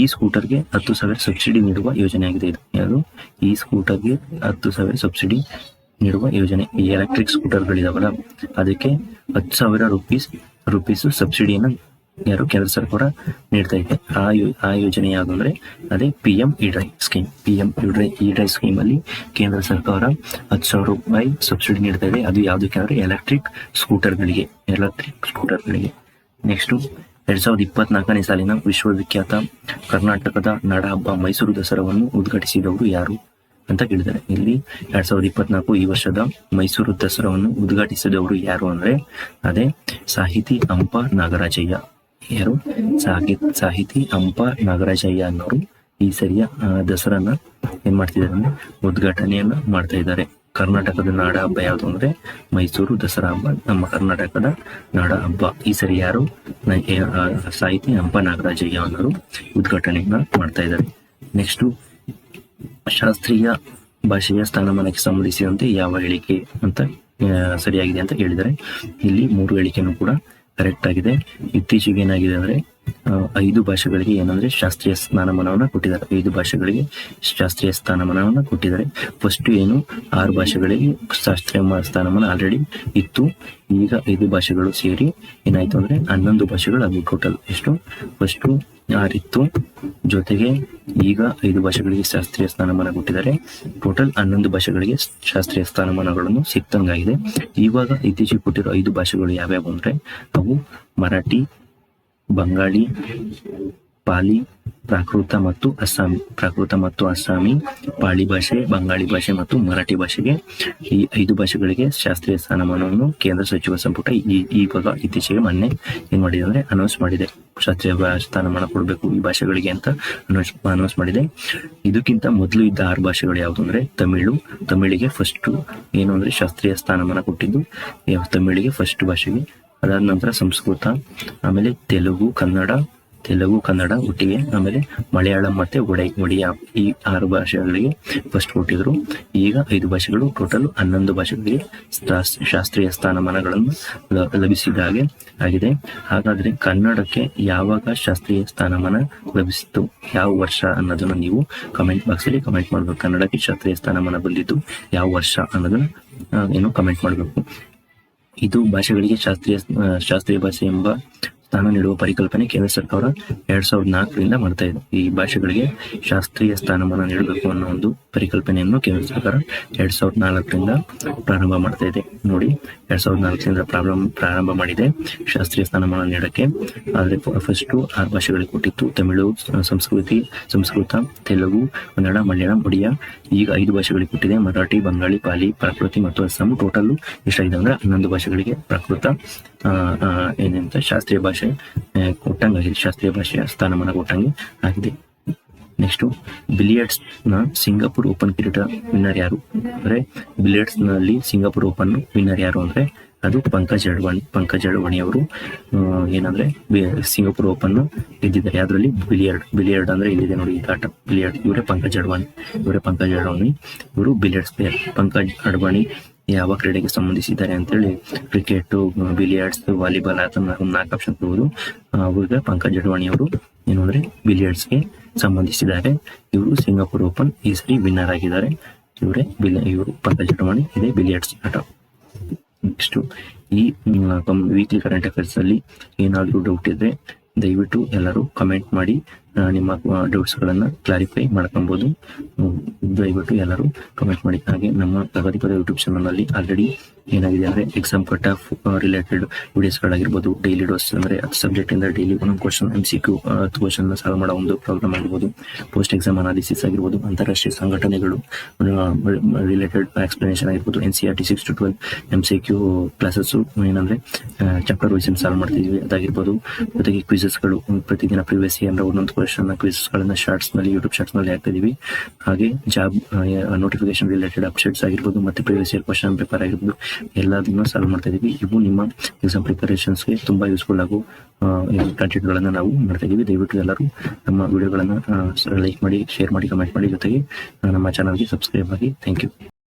ಈ ಸ್ಕೂಟರ್ಗೆ 10,000 ಸಬ್ಸಿಡಿ ನೀಡುವ ಯೋಜನೆ ಆಗಿದೆ. ಇದು ಯಾವುದು? ಈ ಸ್ಕೂಟರ್ಗೆ 10,000 ಸಬ್ಸಿಡಿ ನೀಡುವ ಯೋಜನೆ. ಈ ಎಲೆಕ್ಟ್ರಿಕ್ ಸ್ಕೂಟರ್ಗಳಿದಾವಲ್ಲ ಅದಕ್ಕೆ 10,000 ರುಪೀಸ್ ಸಬ್ಸಿಡಿಯನ್ನು ಕೇಂದ್ರ ಸರ್ಕಾರ ನೀಡ್ತಾ ಇದೆ. ಆ ಯೋಜನೆ ಯಾವುದು ಅಂದ್ರೆ ಅದೇ PME drive scheme. PME drive scheme ಅಲ್ಲಿ ಕೇಂದ್ರ ಸರ್ಕಾರ 10,000 ರೂಪಾಯಿ ಸಬ್ಸಿಡಿ ನೀಡ್ತಾ ಇದೆ. ಅದು ಯಾವುದಕ್ಕೆ ಅಂದ್ರೆ ಎಲೆಕ್ಟ್ರಿಕ್ ಸ್ಕೂಟರ್ಗಳಿಗೆ. ನೆಕ್ಸ್ಟ್ 2024ನೇ ಸಾಲಿನ ವಿಶ್ವವಿಖ್ಯಾತ ಕರ್ನಾಟಕದ ನಾಡ ಹಬ್ಬ ಮೈಸೂರು ದಸರಾವನ್ನು ಉದ್ಘಾಟಿಸಿದವರು ಯಾರು ಅಂತ ಕೇಳಿದ್ದಾರೆ. ಇಲ್ಲಿ 2024 ಈ ವರ್ಷದ ಮೈಸೂರು ದಸರಾವನ್ನು ಉದ್ಘಾಟಿಸಿದವರು ಯಾರು ಅಂದ್ರೆ ಅದೇ ಸಾಹಿತಿ ಹಂಪ ನಾಗರಾಜಯ್ಯ. ಯಾರು? ಸಾಹಿತಿ ಹಂಪ ನಾಗರಾಜಯ್ಯ ಅನ್ನೋರು ಈ ಸರಿಯ ದಸರಾನ ಏನ್ ಮಾಡ್ತಿದ್ದಾರೆ ಅಂದ್ರೆ ಉದ್ಘಾಟನೆಯನ್ನ ಮಾಡ್ತಾ ಇದ್ದಾರೆ. ಕರ್ನಾಟಕದ ನಾಡ ಹಬ್ಬ ಯಾವುದು ಅಂದ್ರೆ ಮೈಸೂರು ದಸರಾ ಹಬ್ಬ, ನಮ್ಮ ಕರ್ನಾಟಕದ ನಾಡ ಹಬ್ಬ. ಈ ಸರಿ ಯಾರು? ಸಾಹಿತಿ ಹಂಪ ನಾಗರಾಜಯ್ಯ ಅನ್ನೋರು ಉದ್ಘಾಟನೆಯನ್ನ ಮಾಡ್ತಾ ಇದ್ದಾರೆ. ನೆಕ್ಸ್ಟ್, ಶಾಸ್ತ್ರೀಯ ಭಾಷೆಯ ಸ್ಥಾನಮಾನಕ್ಕೆ ಸಂಬಂಧಿಸಿದಂತೆ ಯಾವ ಹೇಳಿಕೆ ಅಂತ ಸರಿಯಾಗಿದೆ ಅಂತ ಹೇಳಿದ್ದಾರೆ. ಇಲ್ಲಿ 3 ಹೇಳಿಕೆನೂ ಕೂಡ ಕರೆಕ್ಟ್ ಆಗಿದೆ. ಇತ್ತೀಚೆಗೆ ಏನಾಗಿದೆ ಅಂದ್ರೆ 5 ಭಾಷೆಗಳಿಗೆ ಏನಂದ್ರೆ ಶಾಸ್ತ್ರೀಯ ಸ್ಥಾನಮಾನವನ್ನ ಕೊಟ್ಟಿದ್ದಾರೆ. 5 ಭಾಷೆಗಳಿಗೆ ಶಾಸ್ತ್ರೀಯ ಸ್ಥಾನಮಾನವನ್ನ ಕೊಟ್ಟಿದ್ದಾರೆ. ಫಸ್ಟ್ ಏನು 6 ಭಾಷೆಗಳಿಗೆ ಶಾಸ್ತ್ರೀಯ ಸ್ಥಾನಮಾನ ಆಲ್ರೆಡಿ ಇತ್ತು. ಈಗ 5 ಭಾಷೆಗಳು ಸೇರಿ ಏನಾಯ್ತು ಅಂದ್ರೆ 11 ಭಾಷೆಗಳು ಅದು ಟೋಟಲ್ ಎಷ್ಟು? ಫಸ್ಟ್ 6 ಇತ್ತು, ಜೊತೆಗೆ ಈಗ 5 ಭಾಷೆಗಳಿಗೆ ಶಾಸ್ತ್ರೀಯ ಸ್ಥಾನಮಾನ ಕೊಟ್ಟಿದ್ದಾರೆ. ಟೋಟಲ್ 11 ಭಾಷೆಗಳಿಗೆ ಶಾಸ್ತ್ರೀಯ ಸ್ಥಾನಮಾನಗಳನ್ನು ಸಿಕ್ತಂಗಾಗಿದೆ. ಇವಾಗ ಇತ್ತೀಚೆಗೆ ಕೊಟ್ಟಿರೋ 5 ಭಾಷೆಗಳು ಯಾವ್ಯಾವು ಅಂದ್ರೆ ಅವು ಮರಾಠಿ, ಬಂಗಾಳಿ, ಪಾಲಿ, ಪ್ರಾಕೃತ ಮತ್ತು ಅಸ್ಸಾಮಿ, ಪಾಳಿ ಭಾಷೆ, ಬಂಗಾಳಿ ಭಾಷೆ ಮತ್ತು ಮರಾಠಿ ಭಾಷೆಗೆ ಈ 5 ಭಾಷೆಗಳಿಗೆ ಶಾಸ್ತ್ರೀಯ ಸ್ಥಾನಮಾನವನ್ನು ಕೇಂದ್ರ ಸಚಿವ ಸಂಪುಟ ಇವಾಗ ಇತ್ತೀಚೆಗೆ ಮೊನ್ನೆ ಏನ್ ಮಾಡಿದೆ ಅಂದ್ರೆ ಅನೌನ್ಸ್ ಮಾಡಿದೆ. ಶಾಸ್ತ್ರೀಯ ಸ್ಥಾನಮಾನ ಕೊಡಬೇಕು ಈ ಭಾಷೆಗಳಿಗೆ ಅಂತ ಅನೌನ್ಸ್ ಮಾಡಿದೆ. ಇದಕ್ಕಿಂತ ಮೊದಲು ಇದ್ದ 6 ಭಾಷೆಗಳು ಯಾವುದು ಅಂದ್ರೆ ತಮಿಳಿಗೆ ಫಸ್ಟ್ ಏನು ಅಂದ್ರೆ ಶಾಸ್ತ್ರೀಯ ಸ್ಥಾನಮಾನ ಕೊಟ್ಟಿದ್ದು ತಮಿಳಿಗೆ ಫಸ್ಟ್ ಭಾಷೆಗೆ. ಅದಾದ ನಂತರ ಸಂಸ್ಕೃತ, ಆಮೇಲೆ ತೆಲುಗು ಕನ್ನಡ ಒಟ್ಟಿಗೆ, ಆಮೇಲೆ ಮಲಯಾಳಂ ಮತ್ತೆ ಒಡಿಯಾ ಈ 6 ಭಾಷೆಗಳಿಗೆ ಫಸ್ಟ್ ಕೊಟ್ಟಿದ್ರು. ಈಗ 5 ಭಾಷೆಗಳು ಟೋಟಲ್ 11 ಭಾಷೆಗಳಿಗೆ ಶಾಸ್ತ್ರೀಯ ಸ್ಥಾನಮಾನಗಳನ್ನು ಲಭಿಸಿದ ಹಾಗೆ ಆಗಿದೆ. ಹಾಗಾದ್ರೆ ಕನ್ನಡಕ್ಕೆ ಯಾವಾಗ ಶಾಸ್ತ್ರೀಯ ಸ್ಥಾನಮಾನ ಲಭಿಸಿತು, ಯಾವ ವರ್ಷ ಅನ್ನೋದನ್ನ ನೀವು ಕಮೆಂಟ್ ಬಾಕ್ಸ್ ಅಲ್ಲಿ ಕಮೆಂಟ್ ಮಾಡ್ಬೇಕು. ಕನ್ನಡಕ್ಕೆ ಶಾಸ್ತ್ರೀಯ ಸ್ಥಾನಮಾನ ಬಂದಿದ್ದು ಯಾವ ವರ್ಷ ಅನ್ನೋದನ್ನ ಕಮೆಂಟ್ ಮಾಡಬೇಕು. ಇದು ಭಾಷೆಗಳಿಗೆ ಶಾಸ್ತ್ರೀಯ ಭಾಷೆ ಎಂಬ ಸ್ಥಾನ ನೀಡುವ ಪರಿಕಲ್ಪನೆ ಕೇಂದ್ರ ಸರ್ಕಾರ 2004ರಿಂದ ಮಾಡ್ತಾ ಇದೆ. ಈ ಭಾಷೆಗಳಿಗೆ ಶಾಸ್ತ್ರೀಯ ಸ್ಥಾನಮಾನ ನೀಡಬೇಕು ಅನ್ನೋ ಒಂದು ಪರಿಕಲ್ಪನೆಯನ್ನು ಕೇಂದ್ರ ಸರ್ಕಾರ 2004ರಿಂದ ಪ್ರಾರಂಭ ಮಾಡ್ತಾ ಇದೆ. ನೋಡಿ, 2004ರಿಂದ ಪ್ರಾರಂಭ ಮಾಡಿದೆ ಶಾಸ್ತ್ರೀಯ ಸ್ಥಾನಮಾನ ನೀಡಕ್ಕೆ. ಆದ್ರೆ ಫಸ್ಟ್ 6 ಭಾಷೆಗಳಿಗೆ ಕೊಟ್ಟಿತ್ತು. ತಮಿಳು, ಸಂಸ್ಕೃತ, ತೆಲುಗು, ಕನ್ನಡ, ಮಲಯಾಳಂ, ಒಡಿಯಾ. ಈಗ 5 ಭಾಷೆಗಳಿಗೆ ಕೊಟ್ಟಿದೆ. ಮರಾಠಿ, ಬಂಗಾಳಿ, ಪಾಲಿ, ಪ್ರಾಕೃತಿ ಮತ್ತು ಅಸ್ಸಾಂ. ಟೋಟಲ್ ಎಷ್ಟಾಗಿದೆ ಅಂದ್ರೆ 11 ಭಾಷೆಗಳಿಗೆ ಪ್ರಾಕೃತ ಏನಂತ ಶಾಸ್ತ್ರೀಯ ಭಾಷೆ ಕೊಟ್ಟಂಗಾಗಿದೆ, ಶಾಸ್ತ್ರೀಯ ಭಾಷೆಯ ಸ್ಥಾನಮಾನ ಕೊಟ್ಟಂಗೆ ಆಗಿದೆ. ನೆಕ್ಸ್ಟ್, ಬಿಲಿಯರ್ಡ್ಸ್ ನ ಸಿಂಗಾಪುರ್ ಓಪನ್ ಕಿರೀಟ ವಿನ್ನರ್ ಯಾರು ಅಂದ್ರೆ ಬಿಲಿಯರ್ಡ್ಸ್ ನಲ್ಲಿ ಸಿಂಗಾಪುರ್ ಓಪನ್ ವಿನ್ನರ್ ಯಾರು ಅಂದ್ರೆ ಅದು ಪಂಕಜ್ ಅಡ್ವಾಣಿ ಅವರು ಏನಂದ್ರೆ ಸಿಂಗಾಪುರ್ ಓಪನ್ ಗೆದ್ದಿದ್ದಾರೆ. ಅದರಲ್ಲಿ ಬಿಲಿಯರ್ಡ್ ಅಂದ್ರೆ ಇಲ್ಲಿದೆ ನೋಡಿ, ಆಟ ಬಿಲಿಯರ್ಡ್. ಇವರೇ ಪಂಕಜ್ ಅಡ್ವಾಣಿ, ಇವರು ಬಿಲಿಯರ್ಡ್ಸ್ ಪ್ಲೇಯರ್. ಪಂಕಜ್ ಅಡ್ವಾಣಿ ಯಾವ ಕ್ರೀಡೆಗೆ ಸಂಬಂಧಿಸಿದ್ದಾರೆ ಅಂತೇಳಿ ಕ್ರಿಕೆಟ್, ಬಿಲಿಯರ್ಡ್ಸ್, ವಾಲಿಬಾಲ್ ಆತ 4 ಆಪ್ಷನ್ ಕೊಡುವುದು. ಅವ್ರಿಗೆ ಪಂಕಜ್ ಅಡ್ವಾಣಿ ಅವರು ಏನು ಅಂದ್ರೆ ಬಿಲಿಯರ್ಡ್ಸ್ಗೆ ಸಂಬಂಧಿಸಿದ್ದಾರೆ. ಇವರು ಸಿಂಗಾಪುರ್ ಓಪನ್ ಈ ಸರಿ ವಿನ್ನರ್ ಆಗಿದ್ದಾರೆ. ಇವರು ಪಂಕಜ್ ಅಡ್ವಾಣಿ, ಇದೆ ಬಿಲಿಯರ್ಡ್ಸ್ ಆಟ. ನೆಕ್ಸ್ಟ್, ಈ ವೀಕ್ಲಿ ಕರೆಂಟ್ ಅಫೇರ್ಸ್ ಅಲ್ಲಿ ಏನಾದರೂ ಡೌಟ್ ಇದ್ರೆ ದಯವಿಟ್ಟು ಎಲ್ಲರೂ ಕಮೆಂಟ್ ಮಾಡಿ ನಿಮ್ಮ ಡೌಟ್ಸ್ ಗಳನ್ನ ಕ್ಲಾರಿಫೈ ಮಾಡ್ಕೊಬಹುದು. ದಯವಿಟ್ಟು ಎಲ್ಲರೂ ಕಮೆಂಟ್ ಮಾಡಿ. ಹಾಗೆ ನಮ್ಮ ಪ್ರಗತಿಪದ ಯೂಟ್ಯೂಬ್ ಚಾನಲ್ ಅಲ್ಲಿ ಆಲ್ರೆಡಿ ಏನಾಗಿದೆ ಅಂದ್ರೆ exam cut off related videos ಗಳಾಗಿರ್ಬೋದು, ಡೈಲಿ ಡೋಸ್ ಅಂದ್ರೆ ಸಬ್ಜೆಕ್ಟ್ ಇಂದ ಡೈಲಿ ಒಂದೊಂದು ಕ್ವಶನ್ MCQ 10 ಕ್ವಶನ್ ಸಾಲ್ವ್ ಮಾಡೋ ಒಂದು ಪ್ರೋಗ್ರಾಮ್ ಆಗಿರ್ಬೋದು, ಪೋಸ್ಟ್ ಎಕ್ಸಾಮ್ ಅನಾಲಿಸಿಸ್ ಆಗಿರ್ಬೋದು, ಅಂತಾರಾಷ್ಟ್ರೀಯ ಸಂಘಟನೆಗಳು ರಿಲೇಟೆಡ್ ಎಕ್ಸ್ಪ್ಲನೇಷನ್ ಆಗಿರ್ಬೋದು, NCERT 6 to 12 MCQ ಕ್ಲಾಸಸ್ ಏನಂದ್ರೆ ಚಾಪ್ಟರ್ ವೈಸ್ ಸಾಲ್ವ್ ಮಾಡ್ತಿದ್ವಿ ಅದಾಗಿರ್ಬೋದು. ಜೊತೆಗೆ ಕ್ವಿಸಸ್ ಗಳು ಪ್ರತಿದಿನ ಪ್ರಿವಿಯಸ್ ಇಯರ್ ಒಂದೊಂದು ಕ್ವಶನ್ ಕ್ವಿಸಸ್ ಗಳನ್ನ ಶಾರ್ಟ್ಸ್ ನಲ್ಲಿ ಯೂಟ್ಯೂಬ್ ಶಾರ್ಟ್ಸ್ ನಲ್ಲಿ ಹಾಕ್ತಾ ಇದೀವಿ. ಹಾಗೆ ಜಾಬ್ ನೋಟಿಫಿಕೇಶನ್ ರಿಲೇಟೆಡ್ ಅಪ್ಡೇಟ್ಸ್ ಆಗಿರ್ಬೋದು, ಮತ್ತೆ ಪ್ರಿವಿಯಸ್ ಇಯರ್ ಕ್ವಶನ್ ಪೇಪರ್ ಆಗಿರ್ಬೋದು, ಎಲ್ಲದನ್ನು ಸಾಲ್ವ್ ಮಾಡ್ತಾ ಇದೀವಿ. ಇವು ನಿಮ್ಮ ಎಕ್ಸಾಮ್ ಪ್ರಿಪರೇಷನ್ಸ್ಗೆ ತುಂಬಾ ಯೂಸ್ಫುಲ್ ಆಗೋ ಕಂಟೆಂಟ್ ಗಳನ್ನ ನಾವು ಮಾಡ್ತಾ ಇದೀವಿ. ದಯವಿಟ್ಟು ಎಲ್ಲರೂ ನಮ್ಮ ವಿಡಿಯೋಗಳನ್ನ ಲೈಕ್ ಮಾಡಿ, ಶೇರ್ ಮಾಡಿ, ಕಮೆಂಟ್ ಮಾಡಿ, ಜೊತೆಗೆ ನಮ್ಮ ಚಾನಲ್ಗೆ ಸಬ್ಸ್ಕ್ರೈಬ್ ಆಗಿ. Thank you.